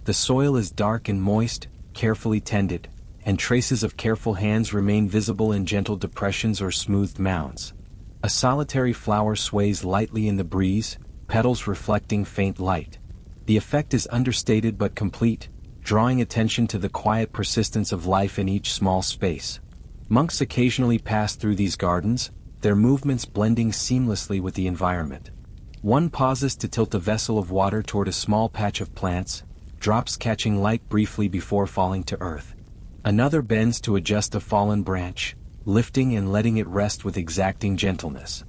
The soil is dark and moist, carefully tended, and traces of careful hands remain visible in gentle depressions or smoothed mounds. A solitary flower sways lightly in the breeze, petals reflecting faint light. The effect is understated but complete, drawing attention to the quiet persistence of life in each small space. Monks occasionally pass through these gardens, their movements blending seamlessly with the environment. One pauses to tilt a vessel of water toward a small patch of plants, drops catching light briefly before falling to earth. Another bends to adjust a fallen branch, lifting and letting it rest with exacting gentleness.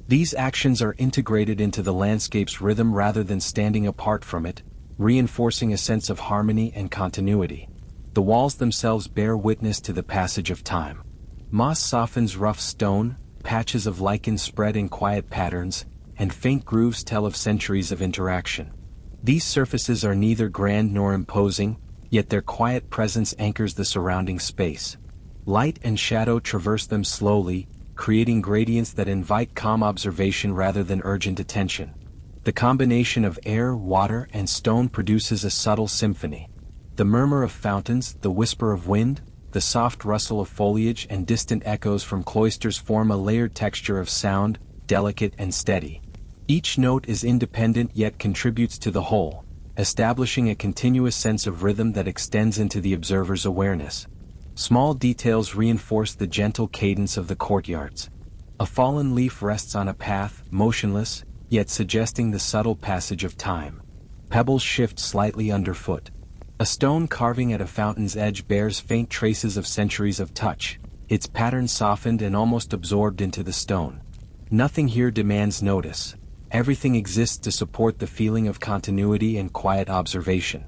These actions are integrated into the landscape's rhythm rather than standing apart from it, reinforcing a sense of harmony and continuity. The walls themselves bear witness to the passage of time. Moss softens rough stone, patches of lichen spread in quiet patterns, and faint grooves tell of centuries of interaction. These surfaces are neither grand nor imposing, yet their quiet presence anchors the surrounding space. Light and shadow traverse them slowly, creating gradients that invite calm observation rather than urgent attention. The combination of air, water, and stone produces a subtle symphony. The murmur of fountains, the whisper of wind, the soft rustle of foliage, and distant echoes from cloisters form a layered texture of sound, delicate and steady. Each note is independent yet contributes to the whole, establishing a continuous sense of rhythm that extends into the observer's awareness. Small details reinforce the gentle cadence of the courtyards. A fallen leaf rests on a path, motionless, yet suggesting the subtle passage of time. Pebbles shift slightly underfoot. A stone carving at a fountain's edge bears faint traces of centuries of touch, its pattern softened and almost absorbed into the stone. Nothing here demands notice. Everything exists to support the feeling of continuity and quiet observation.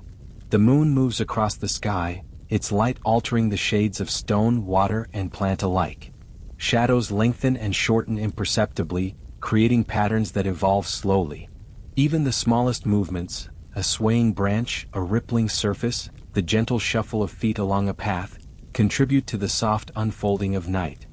The moon moves across the sky, its light altering the shades of stone, water, and plant alike. Shadows lengthen and shorten imperceptibly, creating patterns that evolve slowly. Even the smallest movements, a swaying branch, a rippling surface, the gentle shuffle of feet along a path, contribute to the soft unfolding of night.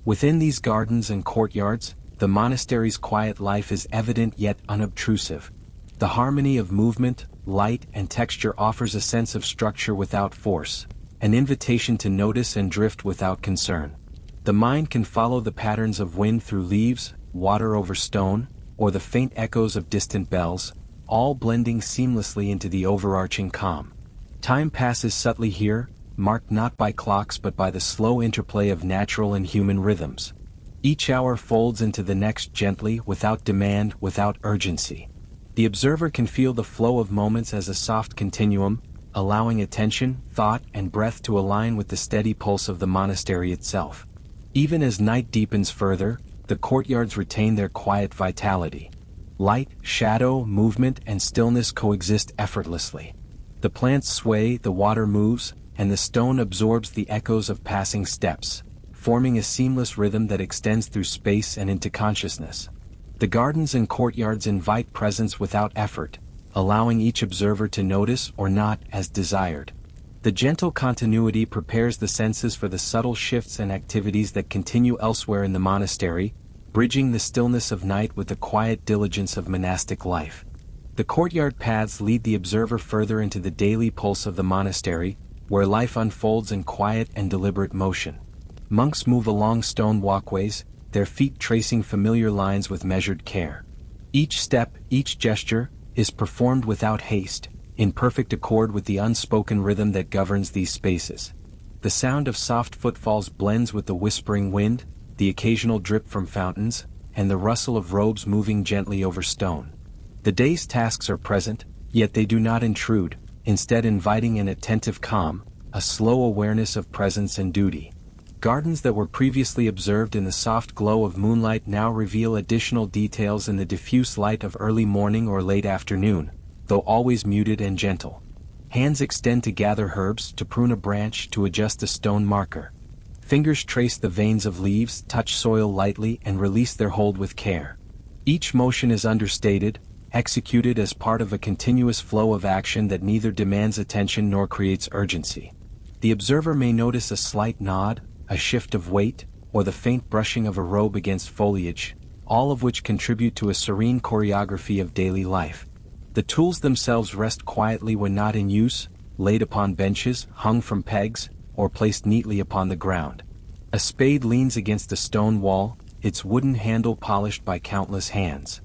Within these gardens and courtyards, the monastery's quiet life is evident yet unobtrusive. The harmony of movement, light, and texture offers a sense of structure without force, an invitation to notice and drift without concern. The mind can follow the patterns of wind through leaves, water over stone, or the faint echoes of distant bells, all blending seamlessly into the overarching calm. Time passes subtly here, marked not by clocks but by the slow interplay of natural and human rhythms. Each hour folds into the next gently, without demand, without urgency. The observer can feel the flow of moments as a soft continuum, allowing attention, thought, and breath to align with the steady pulse of the monastery itself. Even as night deepens further, the courtyards retain their quiet vitality. Light, shadow, movement, and stillness coexist effortlessly. The plants sway, the water moves, and the stone absorbs the echoes of passing steps, forming a seamless rhythm that extends through space and into consciousness. The gardens and courtyards invite presence without effort, allowing each observer to notice or not as desired. The gentle continuity prepares the senses for the subtle shifts and activities that continue elsewhere in the monastery, bridging the stillness of night with the quiet diligence of monastic life. The courtyard paths lead the observer further into the daily pulse of the monastery, where life unfolds in quiet and deliberate motion. Monks move along stone walkways, their feet tracing familiar lines with measured care. Each step, each gesture, is performed without haste, in perfect accord with the unspoken rhythm that governs these spaces. The sound of soft footfalls blends with the whispering wind, the occasional drip from fountains, and the rustle of robes moving gently over stone. The day's tasks are present, yet they do not intrude, instead inviting an attentive calm, a slow awareness of presence and duty. Gardens that were previously observed in the soft glow of moonlight now reveal additional details in the diffuse light of early morning or late afternoon, though always muted and gentle. Hands extend to gather herbs, to prune a branch, to adjust a stone marker. Fingers trace the veins of leaves, touch soil lightly, and release their hold with care. Each motion is understated, executed as part of a continuous flow of action that neither demands attention nor creates urgency. The observer may notice a slight nod, a shift of weight, or the faint brushing of a robe against foliage, all of which contribute to a serene choreography of daily life. The tools themselves rest quietly when not in use, laid upon benches, hung from pegs, or placed neatly upon the ground. A spade leans against a stone wall, its wooden handle polished by countless hands.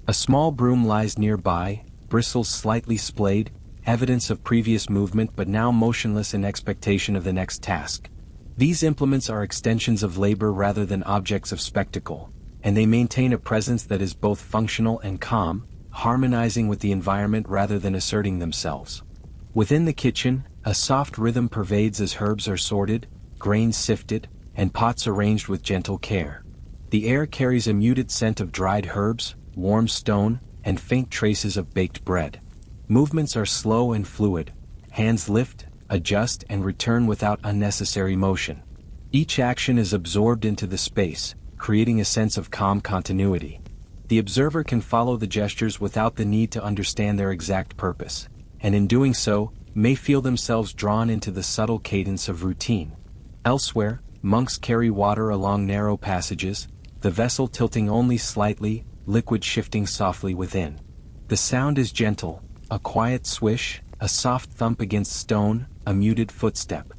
A small broom lies nearby, bristles slightly splayed, evidence of previous movement but now motionless in expectation of the next task. These implements are extensions of labor rather than objects of spectacle, and they maintain a presence that is both functional and calm, harmonizing with the environment rather than asserting themselves. Within the kitchen, a soft rhythm pervades as herbs are sorted, grains sifted, and pots arranged with gentle care. The air carries a muted scent of dried herbs, warm stone, and faint traces of baked bread. Movements are slow and fluid. Hands lift, adjust, and return without unnecessary motion. Each action is absorbed into the space, creating a sense of calm continuity. The observer can follow the gestures without the need to understand their exact purpose, and in doing so, may feel themselves drawn into the subtle cadence of routine. Elsewhere, monks carry water along narrow passages, the vessel tilting only slightly, liquid shifting softly within. The sound is gentle, a quiet swish, a soft thump against stone, a muted footstep.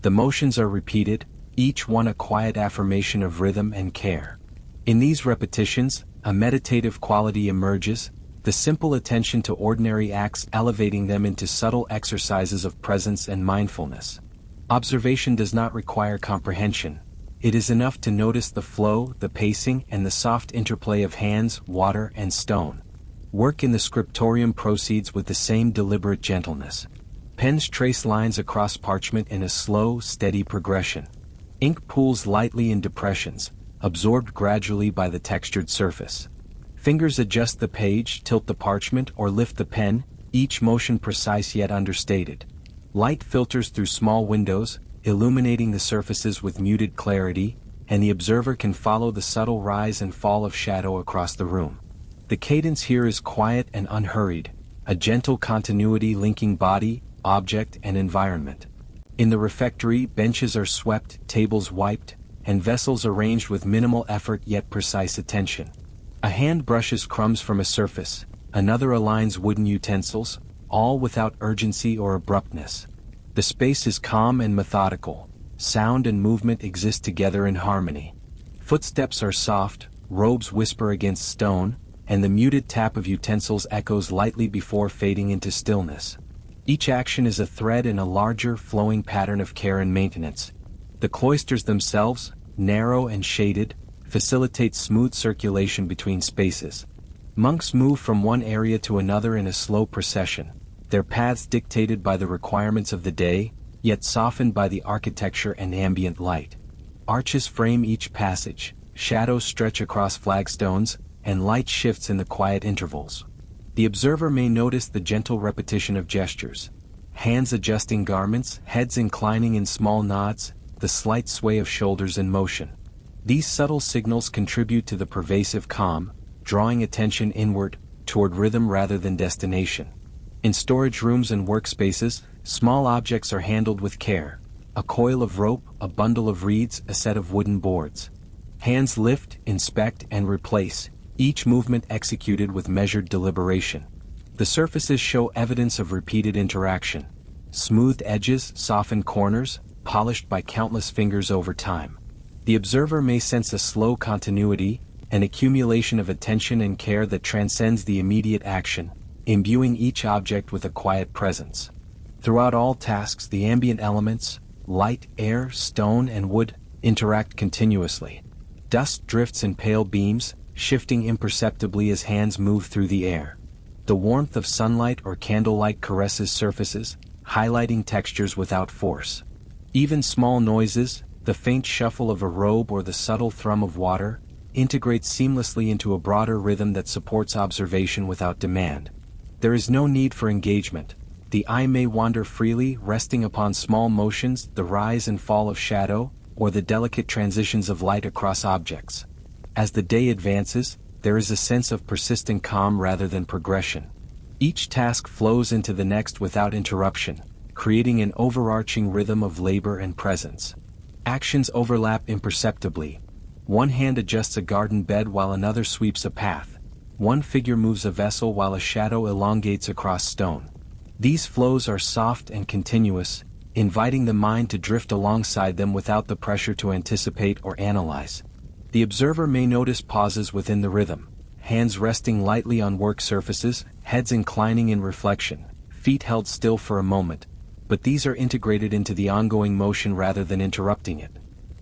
The motions are repeated, each one a quiet affirmation of rhythm and care. In these repetitions, a meditative quality emerges, the simple attention to ordinary acts elevating them into subtle exercises of presence and mindfulness. Observation does not require comprehension. It is enough to notice the flow, the pacing, and the soft interplay of hands, water, and stone. Work in the scriptorium proceeds with the same deliberate gentleness. Pens trace lines across parchment in a slow, steady progression. Ink pools lightly in depressions, absorbed gradually by the textured surface. Fingers adjust the page, tilt the parchment, or lift the pen, each motion precise yet understated. Light filters through small windows, illuminating the surfaces with muted clarity, and the observer can follow the subtle rise and fall of shadow across the room. The cadence here is quiet and unhurried, a gentle continuity linking body, object, and environment. In the refectory, benches are swept, tables wiped, and vessels arranged with minimal effort yet precise attention. A hand brushes crumbs from a surface, another aligns wooden utensils, all without urgency or abruptness. The space is calm and methodical. Sound and movement exist together in harmony. Footsteps are soft, robes whisper against stone, and the muted tap of utensils echoes lightly before fading into stillness. Each action is a thread in a larger, flowing pattern of care and maintenance. The cloisters themselves, narrow and shaded, facilitate smooth circulation between spaces. Monks move from one area to another in a slow procession, their paths dictated by the requirements of the day, yet softened by the architecture and ambient light. Arches frame each passage, shadows stretch across flagstones, and light shifts in the quiet intervals. The observer may notice the gentle repetition of gestures. Hands adjusting garments, heads inclining in small nods, the slight sway of shoulders in motion. These subtle signals contribute to the pervasive calm, drawing attention inward, toward rhythm rather than destination. In storage rooms and workspaces, small objects are handled with care. A coil of rope, a bundle of reeds, a set of wooden boards. Hands lift, inspect, and replace, each movement executed with measured deliberation. The surfaces show evidence of repeated interaction. Smoothed edges, softened corners, polished by countless fingers over time. The observer may sense a slow continuity, an accumulation of attention and care that transcends the immediate action, imbuing each object with a quiet presence. Throughout all tasks, the ambient elements, light, air, stone, and wood, interact continuously. Dust drifts in pale beams, shifting imperceptibly as hands move through the air. The warmth of sunlight or candlelight caresses surfaces, highlighting textures without force. Even small noises, the faint shuffle of a robe or the subtle thrum of water, integrate seamlessly into a broader rhythm that supports observation without demand. There is no need for engagement. The eye may wander freely, resting upon small motions, the rise and fall of shadow, or the delicate transitions of light across objects. As the day advances, there is a sense of persistent calm rather than progression. Each task flows into the next without interruption, creating an overarching rhythm of labor and presence. Actions overlap imperceptibly. One hand adjusts a garden bed while another sweeps a path. One figure moves a vessel while a shadow elongates across stone. These flows are soft and continuous, inviting the mind to drift alongside them without the pressure to anticipate or analyze. The observer may notice pauses within the rhythm, hands resting lightly on work surfaces, heads inclining in reflection, feet held still for a moment, but these are integrated into the ongoing motion rather than interrupting it.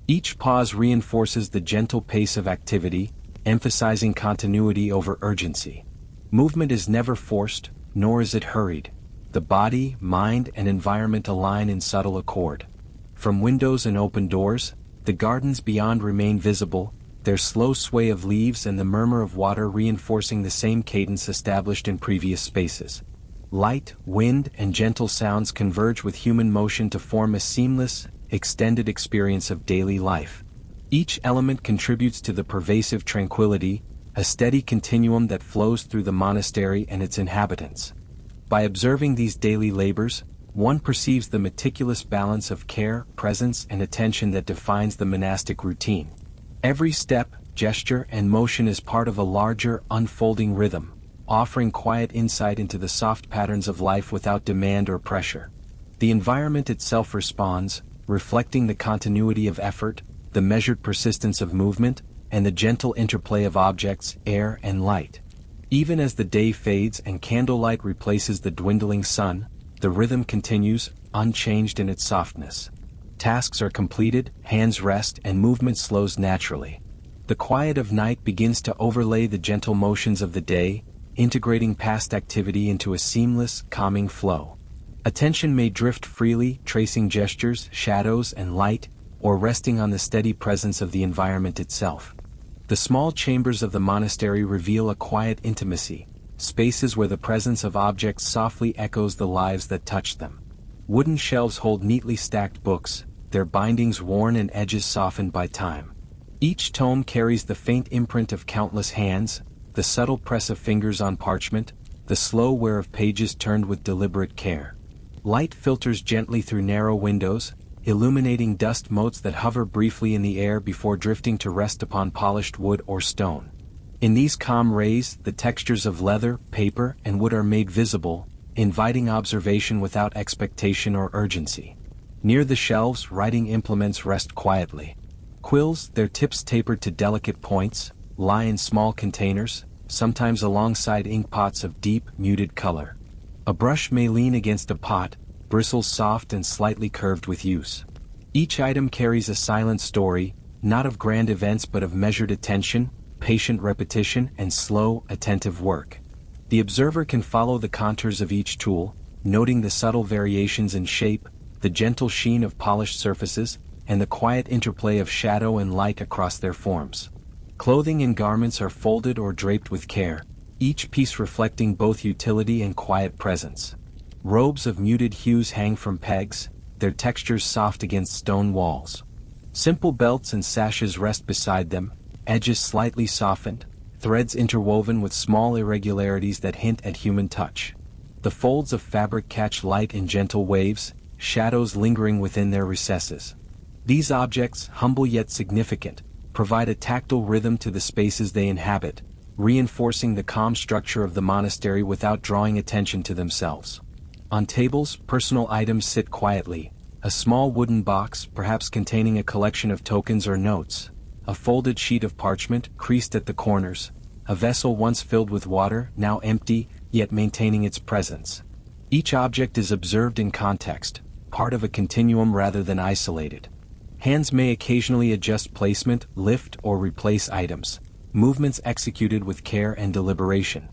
Each pause reinforces the gentle pace of activity, emphasizing continuity over urgency. Movement is never forced, nor is it hurried. The body, mind, and environment align in subtle accord. From windows and open doors, the gardens beyond remain visible, their slow sway of leaves and the murmur of water reinforcing the same cadence established in previous spaces. Light, wind, and gentle sounds converge with human motion to form a seamless, extended experience of daily life. Each element contributes to the pervasive tranquility, a steady continuum that flows through the monastery and its inhabitants. By observing these daily labors, one perceives the meticulous balance of care, presence, and attention that defines the monastic routine. Every step, gesture, and motion is part of a larger, unfolding rhythm, offering quiet insight into the soft patterns of life without demand or pressure. The environment itself responds, reflecting the continuity of effort, the measured persistence of movement, and the gentle interplay of objects, air, and light. Even as the day fades and candlelight replaces the dwindling sun, the rhythm continues, unchanged in its softness. Tasks are completed, hands rest, and movement slows naturally. The quiet of night begins to overlay the gentle motions of the day, integrating past activity into a seamless, calming flow. Attention may drift freely, tracing gestures, shadows, and light, or resting on the steady presence of the environment itself. The small chambers of the monastery reveal a quiet intimacy, spaces where the presence of objects softly echoes the lives that touch them. Wooden shelves hold neatly stacked books, their bindings worn and edges softened by time. Each tome carries the faint imprint of countless hands, the subtle press of fingers on parchment, the slow wear of pages turned with deliberate care. Light filters gently through narrow windows, illuminating dust motes that hover briefly in the air before drifting to rest upon polished wood or stone. In these calm rays, the textures of leather, paper, and wood are made visible, inviting observation without expectation or urgency. Near the shelves, writing implements rest quietly. Quills, their tips tapered to delicate points, lie in small containers, sometimes alongside inkpots of deep, muted color. A brush may lean against a pot, bristles soft and slightly curved with use. Each item carries a silent story, not of grand events but of measured attention, patient repetition, and slow, attentive work. The observer can follow the contours of each tool, noting the subtle variations in shape, the gentle sheen of polished surfaces, and the quiet interplay of shadow and light across their forms. Clothing and garments are folded or draped with care, each piece reflecting both utility and quiet presence. Robes of muted hues hang from pegs, their textures soft against stone walls. Simple belts and sashes rest beside them, edges slightly softened, threads interwoven with small irregularities that hint at human touch. The folds of fabric catch light in gentle waves, shadows lingering within their recesses. These objects, humble yet significant, provide a tactile rhythm to the spaces they inhabit, reinforcing the calm structure of the monastery without drawing attention to themselves. On tables, personal items sit quietly, a small wooden box, perhaps containing a collection of tokens or notes, a folded sheet of parchment, creased at the corners, a vessel once filled with water, now empty, yet maintaining its presence. Each object is observed in context, part of a continuum rather than isolated. Hands may occasionally adjust placement, lift or replace items, movements executed with care and deliberation.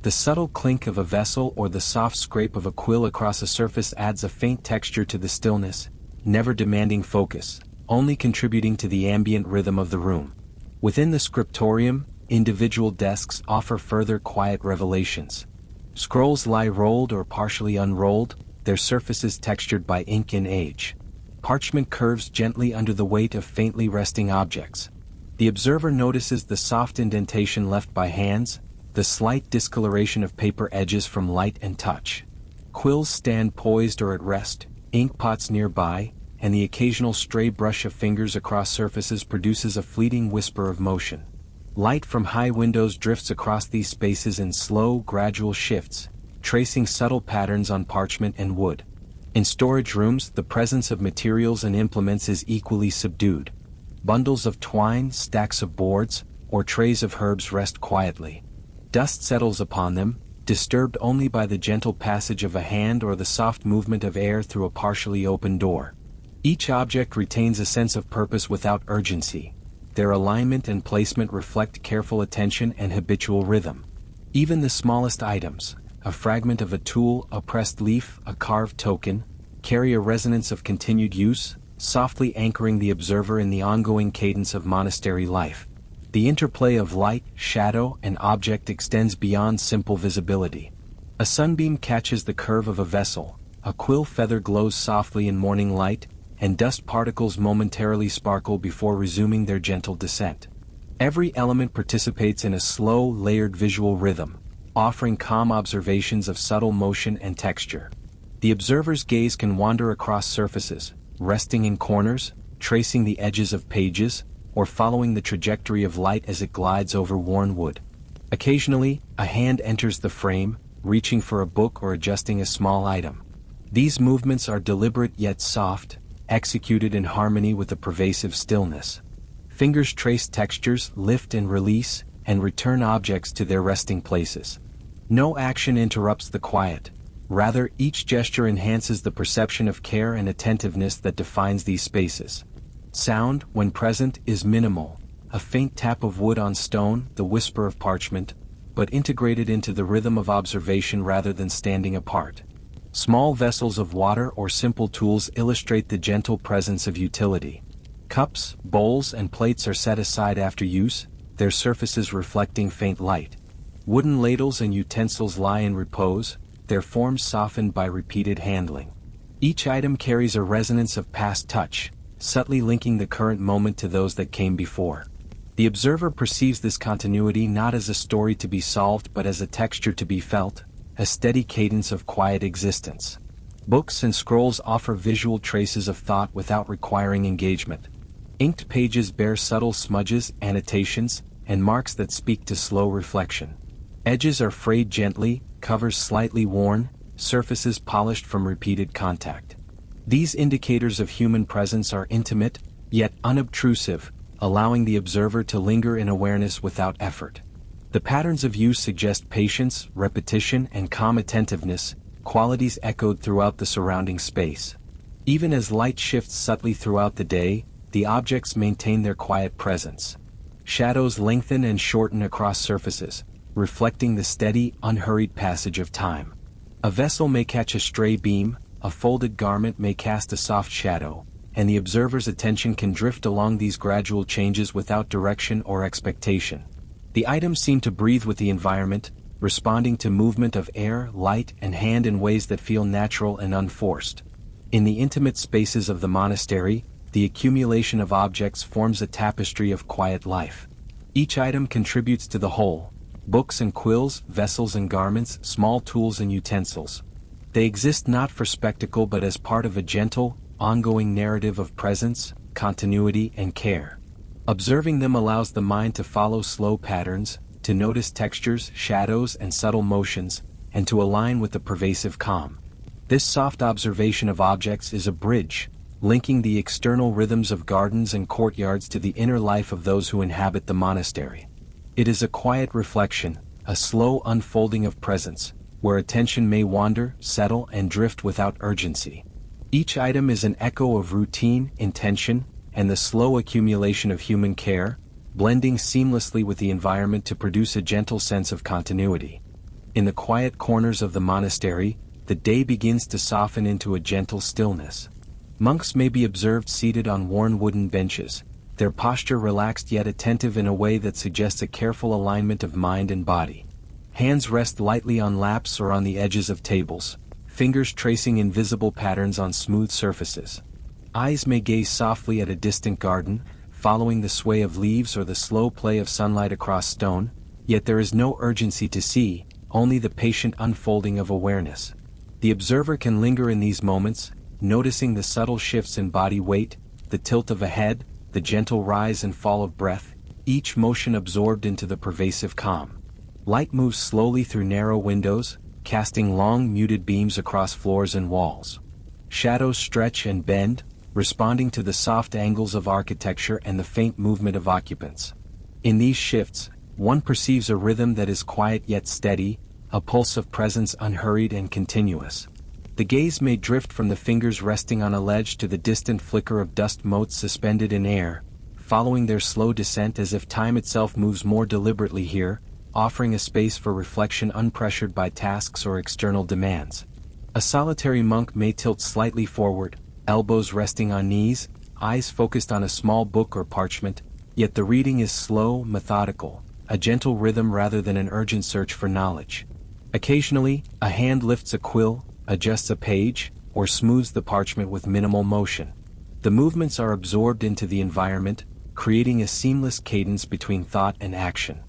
The subtle clink of a vessel or the soft scrape of a quill across a surface adds a faint texture to the stillness, never demanding focus, only contributing to the ambient rhythm of the room. Within the scriptorium, individual desks offer further quiet revelations. Scrolls lie rolled or partially unrolled, their surfaces textured by ink and age. Parchment curves gently under the weight of faintly resting objects. The observer notices the soft indentation left by hands, the slight discoloration of paper edges from light and touch. Quills stand poised or at rest, ink pots nearby, and the occasional stray brush of fingers across surfaces produces a fleeting whisper of motion. Light from high windows drifts across these spaces in slow, gradual shifts, tracing subtle patterns on parchment and wood. In storage rooms, the presence of materials and implements is equally subdued. Bundles of twine, stacks of boards, or trays of herbs rest quietly. Dust settles upon them, disturbed only by the gentle passage of a hand or the soft movement of air through a partially open door. Each object retains a sense of purpose without urgency. Their alignment and placement reflect careful attention and habitual rhythm. Even the smallest items, a fragment of a tool, a pressed leaf, a carved token, carry a resonance of continued use, softly anchoring the observer in the ongoing cadence of monastery life. The interplay of light, shadow, and object extends beyond simple visibility. A sunbeam catches the curve of a vessel, a quill feather glows softly in morning light, and dust particles momentarily sparkle before resuming their gentle descent. Every element participates in a slow, layered visual rhythm, offering calm observations of subtle motion and texture. The observer's gaze can wander across surfaces, resting in corners, tracing the edges of pages, or following the trajectory of light as it glides over worn wood. Occasionally, a hand enters the frame, reaching for a book or adjusting a small item. These movements are deliberate yet soft, executed in harmony with a pervasive stillness. Fingers trace textures, lift and release, and return objects to their resting places. No action interrupts the quiet. Rather, each gesture enhances the perception of care and attentiveness that defines these spaces. Sound, when present, is minimal, a faint tap of wood on stone, the whisper of parchment, but integrated into the rhythm of observation rather than standing apart. Small vessels of water or simple tools illustrate the gentle presence of utility. Cups, bowls, and plates are set aside after use, their surfaces reflecting faint light. Wooden ladles and utensils lie in repose, their forms softened by repeated handling. Each item carries a resonance of past touch, subtly linking the current moment to those that came before. The observer perceives this continuity not as a story to be solved but as a texture to be felt, a steady cadence of quiet existence. Books and scrolls offer visual traces of thought without requiring engagement. Inked pages bear subtle smudges, annotations, and marks that speak to slow reflection. Edges are frayed gently, covers slightly worn, surfaces polished from repeated contact. These indicators of human presence are intimate, yet unobtrusive, allowing the observer to linger in awareness without effort. The patterns of use suggest patience, repetition, and calm attentiveness, qualities echoed throughout the surrounding space. Even as light shifts subtly throughout the day, the objects maintain their quiet presence. Shadows lengthen and shorten across surfaces, reflecting the steady, unhurried passage of time. A vessel may catch a stray beam, a folded garment may cast a soft shadow, and the observer's attention can drift along these gradual changes without direction or expectation. The items seem to breathe with the environment, responding to movement of air, light, and hand in ways that feel natural and unforced. In the intimate spaces of the monastery, the accumulation of objects forms a tapestry of quiet life. Each item contributes to the whole: books and quills, vessels and garments, small tools and utensils. They exist not for spectacle but as part of a gentle, ongoing narrative of presence, continuity, and care. Observing them allows the mind to follow slow patterns, to notice textures, shadows, and subtle motions, and to align with the pervasive calm. This soft observation of objects is a bridge, linking the external rhythms of gardens and courtyards to the inner life of those who inhabit the monastery. It is a quiet reflection, a slow unfolding of presence, where attention may wander, settle, and drift without urgency. Each item is an echo of routine, intention, and the slow accumulation of human care, blending seamlessly with the environment to produce a gentle sense of continuity. In the quiet corners of the monastery, the day begins to soften into a gentle stillness. Monks may be observed seated on worn wooden benches, their posture relaxed yet attentive in a way that suggests a careful alignment of mind and body. Hands rest lightly on laps or on the edges of tables, fingers tracing invisible patterns on smooth surfaces. Eyes may gaze softly at a distant garden, following the sway of leaves or the slow play of sunlight across stone, yet there is no urgency to see, only the patient unfolding of awareness. The observer can linger in these moments, noticing the subtle shifts in body weight, the tilt of a head, the gentle rise and fall of breath, each motion absorbed into the pervasive calm. Light moves slowly through narrow windows, casting long muted beams across floors and walls. Shadows stretch and bend, responding to the soft angles of architecture and the faint movement of occupants. In these shifts, one perceives a rhythm that is quiet yet steady, a pulse of presence unhurried and continuous. The gaze may drift from the fingers resting on a ledge to the distant flicker of dust motes suspended in air, following their slow descent as if time itself moves more deliberately here, offering a space for reflection unpressured by tasks or external demands. A solitary monk may tilt slightly forward, elbows resting on knees, eyes focused on a small book or parchment, yet the reading is slow, methodical, a gentle rhythm rather than an urgent search for knowledge. Occasionally, a hand lifts a quill, adjusts a page, or smooths the parchment with minimal motion. The movements are absorbed into the environment, creating a seamless cadence between thought and action.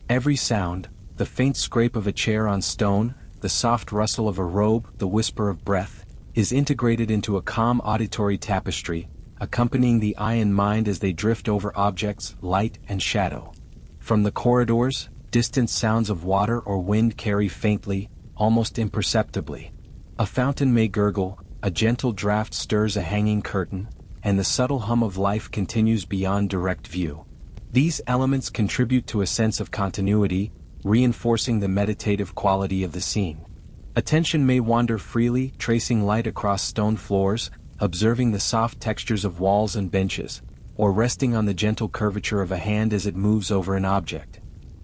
Every sound, the faint scrape of a chair on stone, the soft rustle of a robe, the whisper of breath, is integrated into a calm auditory tapestry, accompanying the eye and mind as they drift over objects, light and shadow. From the corridors, distant sounds of water or wind carry faintly, almost imperceptibly. A fountain may gurgle, a gentle draft stirs a hanging curtain, and the subtle hum of life continues beyond direct view. These elements contribute to a sense of continuity, reinforcing the meditative quality of the scene. Attention may wander freely, tracing light across stone floors, observing the soft textures of walls and benches, or resting on the gentle curvature of a hand as it moves over an object.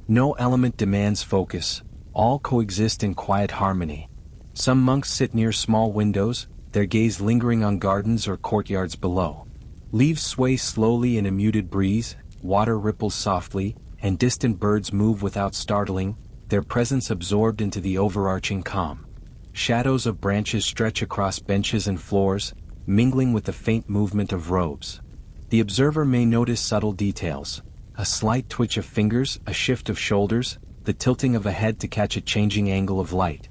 No element demands focus, all coexist in quiet harmony. Some monks sit near small windows, their gaze lingering on gardens or courtyards below. Leaves sway slowly in a muted breeze, water ripples softly, and distant birds move without startling, their presence absorbed into the overarching calm. Shadows of branches stretch across benches and floors, mingling with the faint movement of robes. The observer may notice subtle details: a slight twitch of fingers, a shift of shoulders, the tilting of a head to catch a changing angle of light.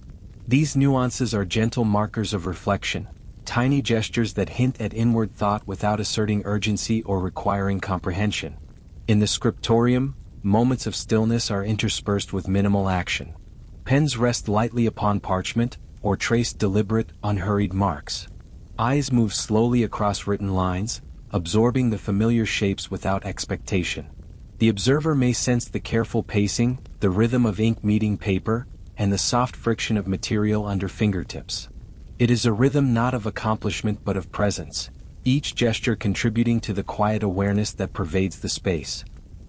These nuances are gentle markers of reflection, tiny gestures that hint at inward thought without asserting urgency or requiring comprehension. In the scriptorium, moments of stillness are interspersed with minimal action. Pens rest lightly upon parchment, or trace deliberate, unhurried marks. Eyes move slowly across written lines, absorbing the familiar shapes without expectation. The observer may sense the careful pacing, the rhythm of ink meeting paper, and the soft friction of material under fingertips. It is a rhythm not of accomplishment but of presence, each gesture contributing to the quiet awareness that pervades the space.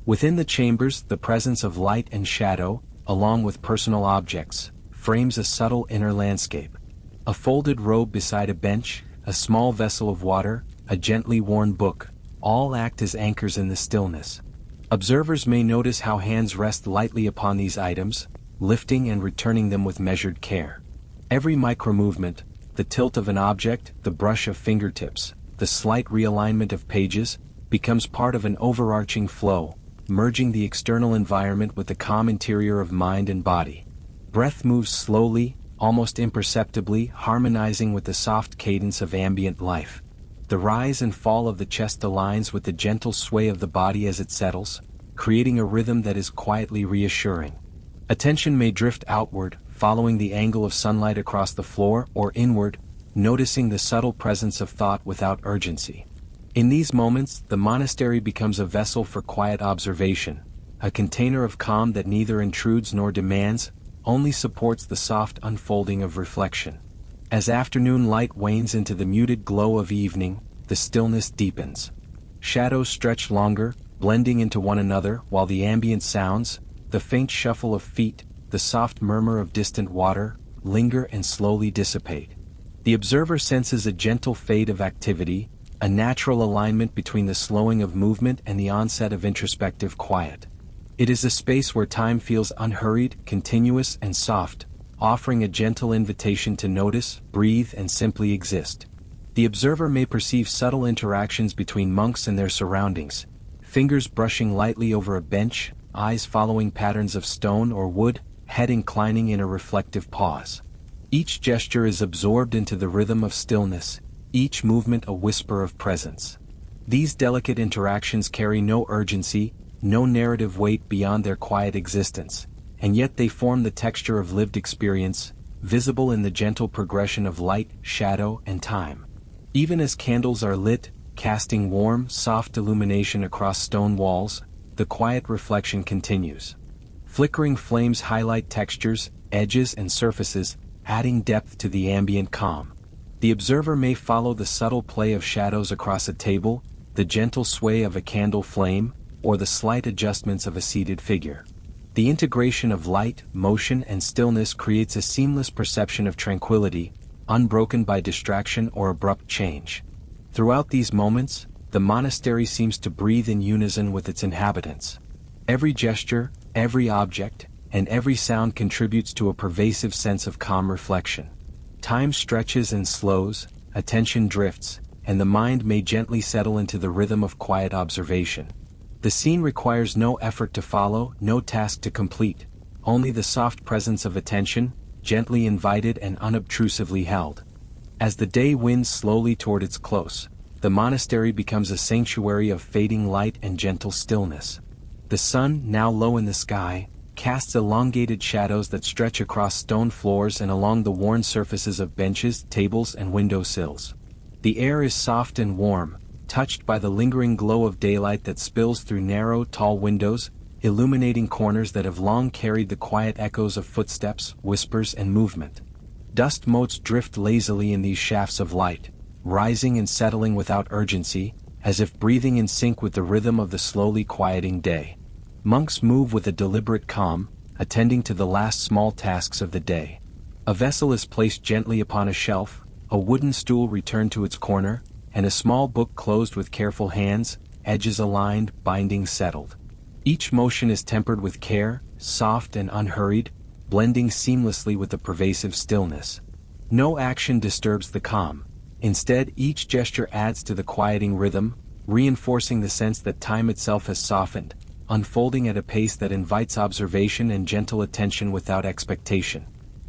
Within the chambers, the presence of light and shadow, along with personal objects, frames a subtle inner landscape. A folded robe beside a bench, a small vessel of water, a gently worn book, all act as anchors in the stillness. Observers may notice how hands rest lightly upon these items, lifting and returning them with measured care. Every micro-movement, the tilt of an object, the brush of fingertips, the slight realignment of pages, becomes part of an overarching flow, merging the external environment with the calm interior of mind and body. Breath moves slowly, almost imperceptibly, harmonizing with the soft cadence of ambient life. The rise and fall of the chest aligns with the gentle sway of the body as it settles, creating a rhythm that is quietly reassuring. Attention may drift outward, following the angle of sunlight across the floor, or inward, noticing the subtle presence of thought without urgency. In these moments, the monastery becomes a vessel for quiet observation, a container of calm that neither intrudes nor demands, only supports the soft unfolding of reflection. As afternoon light wanes into the muted glow of evening, the stillness deepens. Shadows stretch longer, blending into one another, while the ambient sounds, the faint shuffle of feet, the soft murmur of distant water, linger and slowly dissipate. The observer senses a gentle fade of activity, a natural alignment between the slowing of movement and the onset of introspective quiet. It is a space where time feels unhurried, continuous, and soft, offering a gentle invitation to notice, breathe, and simply exist. The observer may perceive subtle interactions between monks and their surroundings, fingers brushing lightly over a bench, eyes following patterns of stone or wood, head inclining in a reflective pause. Each gesture is absorbed into the rhythm of stillness, each movement a whisper of presence. These delicate interactions carry no urgency, no narrative weight beyond their quiet existence, and yet they form the texture of lived experience, visible in the gentle progression of light, shadow, and time. Even as candles are lit, casting warm, soft illumination across stone walls, the quiet reflection continues. Flickering flames highlight textures, edges, and surfaces, adding depth to the ambient calm. The observer may follow the subtle play of shadows across a table, the gentle sway of a candle flame, or the slight adjustments of a seated figure. The integration of light, motion, and stillness creates a seamless perception of tranquility, unbroken by distraction or abrupt change. Throughout these moments, the monastery seems to breathe in unison with its inhabitants. Every gesture, every object, and every sound contributes to a pervasive sense of calm reflection. Time stretches and slows, attention drifts, and the mind may gently settle into the rhythm of quiet observation. The scene requires no effort to follow, no task to complete, only the soft presence of attention, gently invited and unobtrusively held. As the day winds slowly toward its close, the monastery becomes a sanctuary of fading light and gentle stillness. The sun, now low in the sky, casts elongated shadows that stretch across stone floors and along the worn surfaces of benches, tables, and window sills. The air is soft and warm, touched by the lingering glow of daylight that spills through narrow, tall windows, illuminating corners that have long carried the quiet echoes of footsteps, whispers, and movement. Dust motes drift lazily in these shafts of light, rising and settling without urgency, as if breathing in sync with the rhythm of the slowly quieting day. Monks move with a deliberate calm, attending to the last small tasks of the day. A vessel is placed gently upon a shelf, a wooden stool returned to its corner, and a small book closed with careful hands, edges aligned, bindings settled. Each motion is tempered with care, soft and unhurried, blending seamlessly with the pervasive stillness. No action disturbs the calm. Instead, each gesture adds to the quieting rhythm, reinforcing the sense that time itself has softened, unfolding at a pace that invites observation and gentle attention without expectation.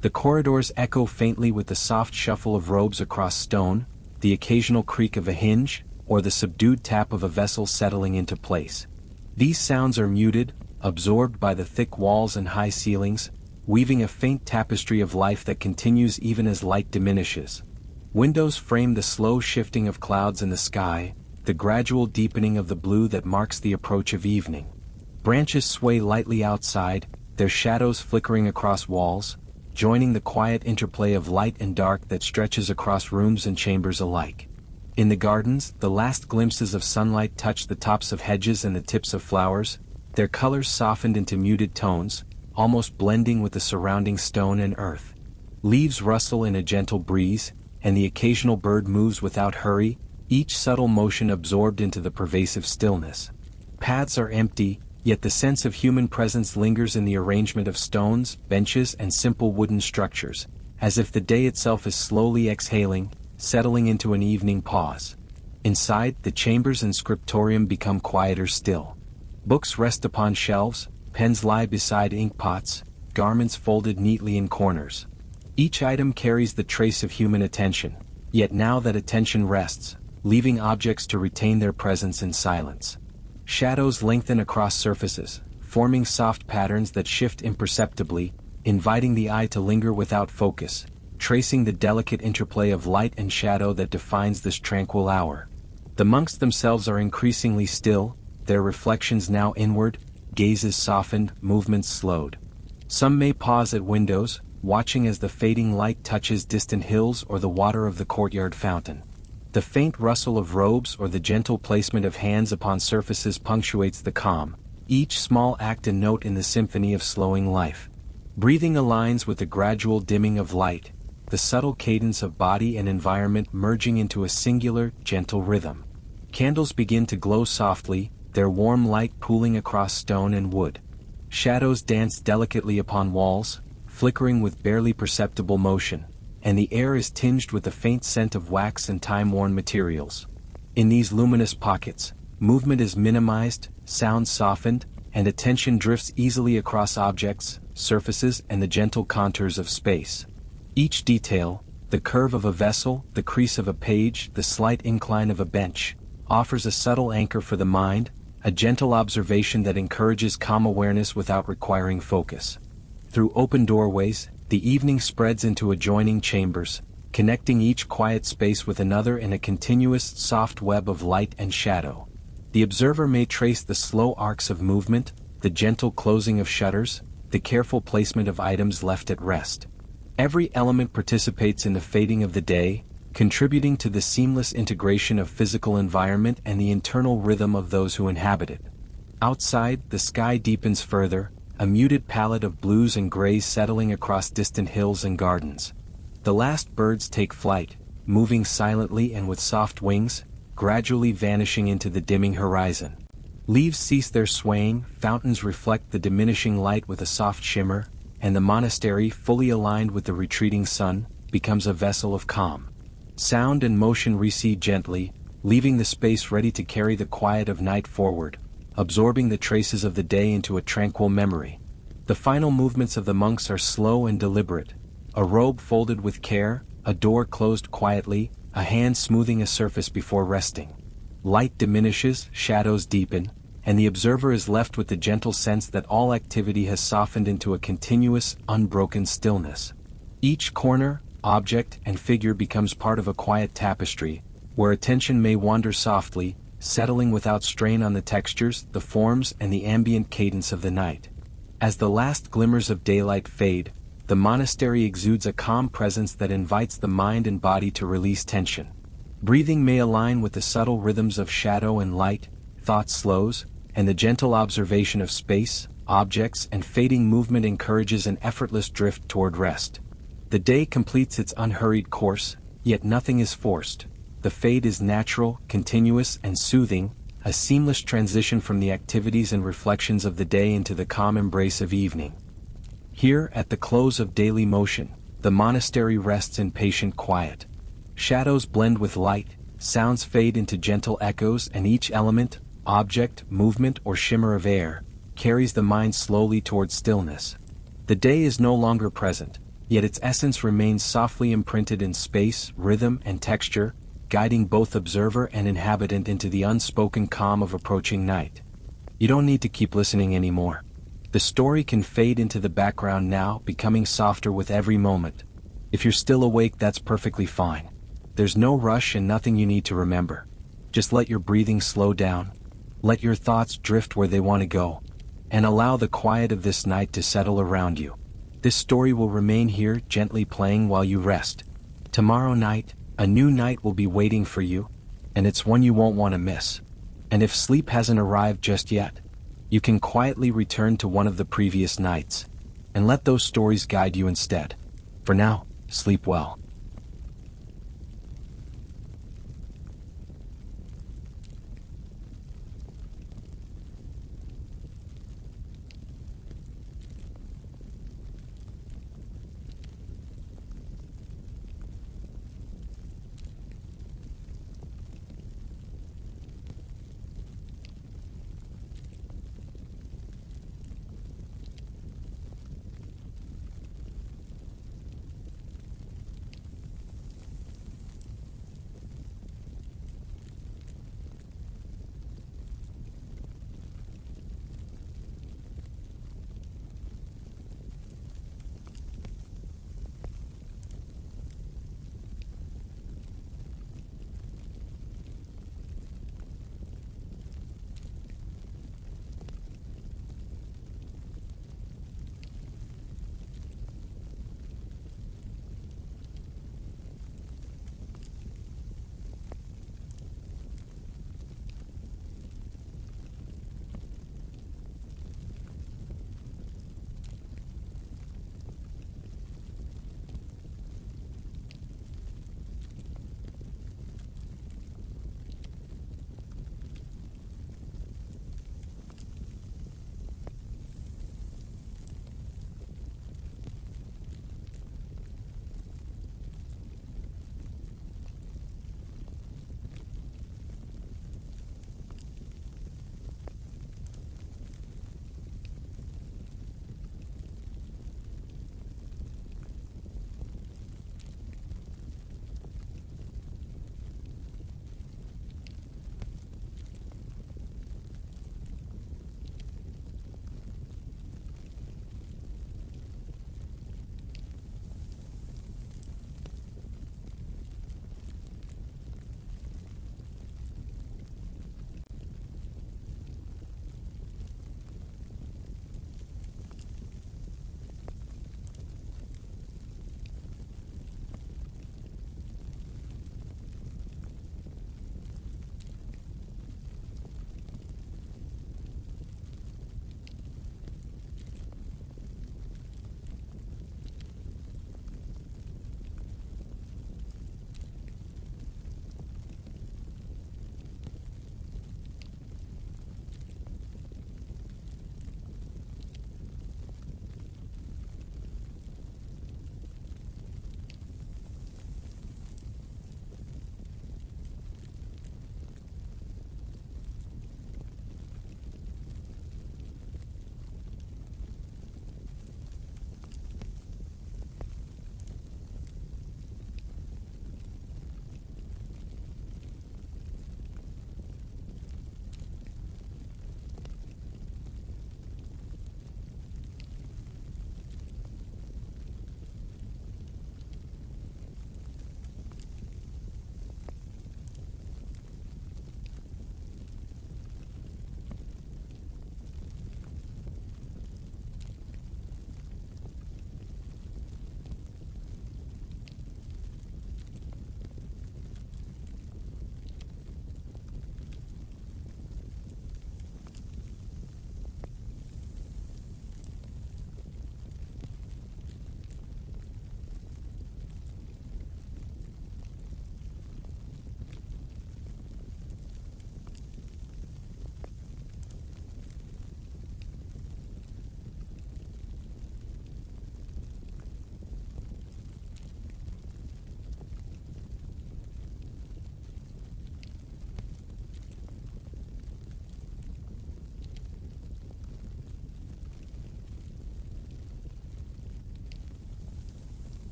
The corridors echo faintly with the soft shuffle of robes across stone, the occasional creak of a hinge, or the subdued tap of a vessel settling into place. These sounds are muted, absorbed by the thick walls and high ceilings, weaving a faint tapestry of life that continues even as light diminishes. Windows frame the slow shifting of clouds in the sky, the gradual deepening of the blue that marks the approach of evening. Branches sway lightly outside, their shadows flickering across walls, joining the quiet interplay of light and dark that stretches across rooms and chambers alike. In the gardens, the last glimpses of sunlight touch the tops of hedges and the tips of flowers, their colors softened into muted tones, almost blending with the surrounding stone and earth. Leaves rustle in a gentle breeze, and the occasional bird moves without hurry, each subtle motion absorbed into the pervasive stillness. Paths are empty, yet the sense of human presence lingers in the arrangement of stones, benches, and simple wooden structures, as if the day itself is slowly exhaling, settling into an evening pause. Inside, the chambers and scriptorium become quieter still. Books rest upon shelves, pens lie beside ink pots, garments folded neatly in corners. Each item carries the trace of human attention, yet now that attention rests, leaving objects to retain their presence in silence. Shadows lengthen across surfaces, forming soft patterns that shift imperceptibly, inviting the eye to linger without focus, tracing the delicate interplay of light and shadow that defines this tranquil hour. The monks themselves are increasingly still, their reflections now inward, gazes softened, movements slowed. Some may pause at windows, watching as the fading light touches distant hills or the water of the courtyard fountain. The faint rustle of robes or the gentle placement of hands upon surfaces punctuates the calm, each small act a note in the symphony of slowing life. Breathing aligns with the gradual dimming of light, the subtle cadence of body and environment merging into a singular, gentle rhythm. Candles begin to glow softly, their warm light pooling across stone and wood. Shadows dance delicately upon walls, flickering with barely perceptible motion, and the air is tinged with the faint scent of wax and time-worn materials. In these luminous pockets, movement is minimized, sound softened, and attention drifts easily across objects, surfaces, and the gentle contours of space. Each detail, the curve of a vessel, the crease of a page, the slight incline of a bench, offers a subtle anchor for the mind, a gentle observation that encourages calm awareness without requiring focus. Through open doorways, the evening spreads into adjoining chambers, connecting each quiet space with another in a continuous, soft web of light and shadow. The observer may trace the slow arcs of movement, the gentle closing of shutters, the careful placement of items left at rest. Every element participates in the fading of the day, contributing to the seamless integration of physical environment and the internal rhythm of those who inhabit it. Outside, the sky deepens further, a muted palette of blues and grays settling across distant hills and gardens. The last birds take flight, moving silently and with soft wings, gradually vanishing into the dimming horizon. Leaves cease their swaying, fountains reflect the diminishing light with a soft shimmer, and the monastery, fully aligned with the retreating sun, becomes a vessel of calm. Sound and motion recede gently, leaving the space ready to carry the quiet of night forward, absorbing the traces of the day into a tranquil memory. The final movements of the monks are slow and deliberate, a robe folded with care, a door closed quietly, a hand smoothing a surface before resting. Light diminishes, shadows deepen, and the observer is left with the gentle sense that all activity has softened into a continuous, unbroken stillness. Each corner, object, and figure becomes part of a quiet tapestry, where attention may wander softly, settling without strain on the textures, the forms, and the ambient cadence of the night. As the last glimmers of daylight fade, the monastery exudes a calm presence that invites the mind and body to release tension. Breathing may align with the subtle rhythms of shadow and light, thought slows, and the gentle observation of space, objects, and fading movement encourages an effortless drift toward rest. The day completes its unhurried course, yet nothing is forced. The fade is natural, continuous, and soothing, a seamless transition from the activities and reflections of the day into the calm embrace of evening. Here, at the close of daily motion, the monastery rests in patient quiet. Shadows blend with light, sounds fade into gentle echoes, and each element, object, movement, or shimmer of air, carries the mind slowly towards stillness. The day is no longer present, yet its essence remains softly imprinted in space, rhythm, and texture, guiding both observer and inhabitant into the unspoken calm of approaching night. You don't need to keep listening anymore. The story can fade into the background now, becoming softer with every moment. If you're still awake, that's perfectly fine. There's no rush and nothing you need to remember. Just let your breathing slow down, let your thoughts drift where they want to go, and allow the quiet of this night to settle around you. This story will remain here, gently playing while you rest. Tomorrow night, a new night will be waiting for you, and it's one you won't want to miss. And if sleep hasn't arrived just yet, you can quietly return to one of the previous nights, and let those stories guide you instead. For now, sleep well.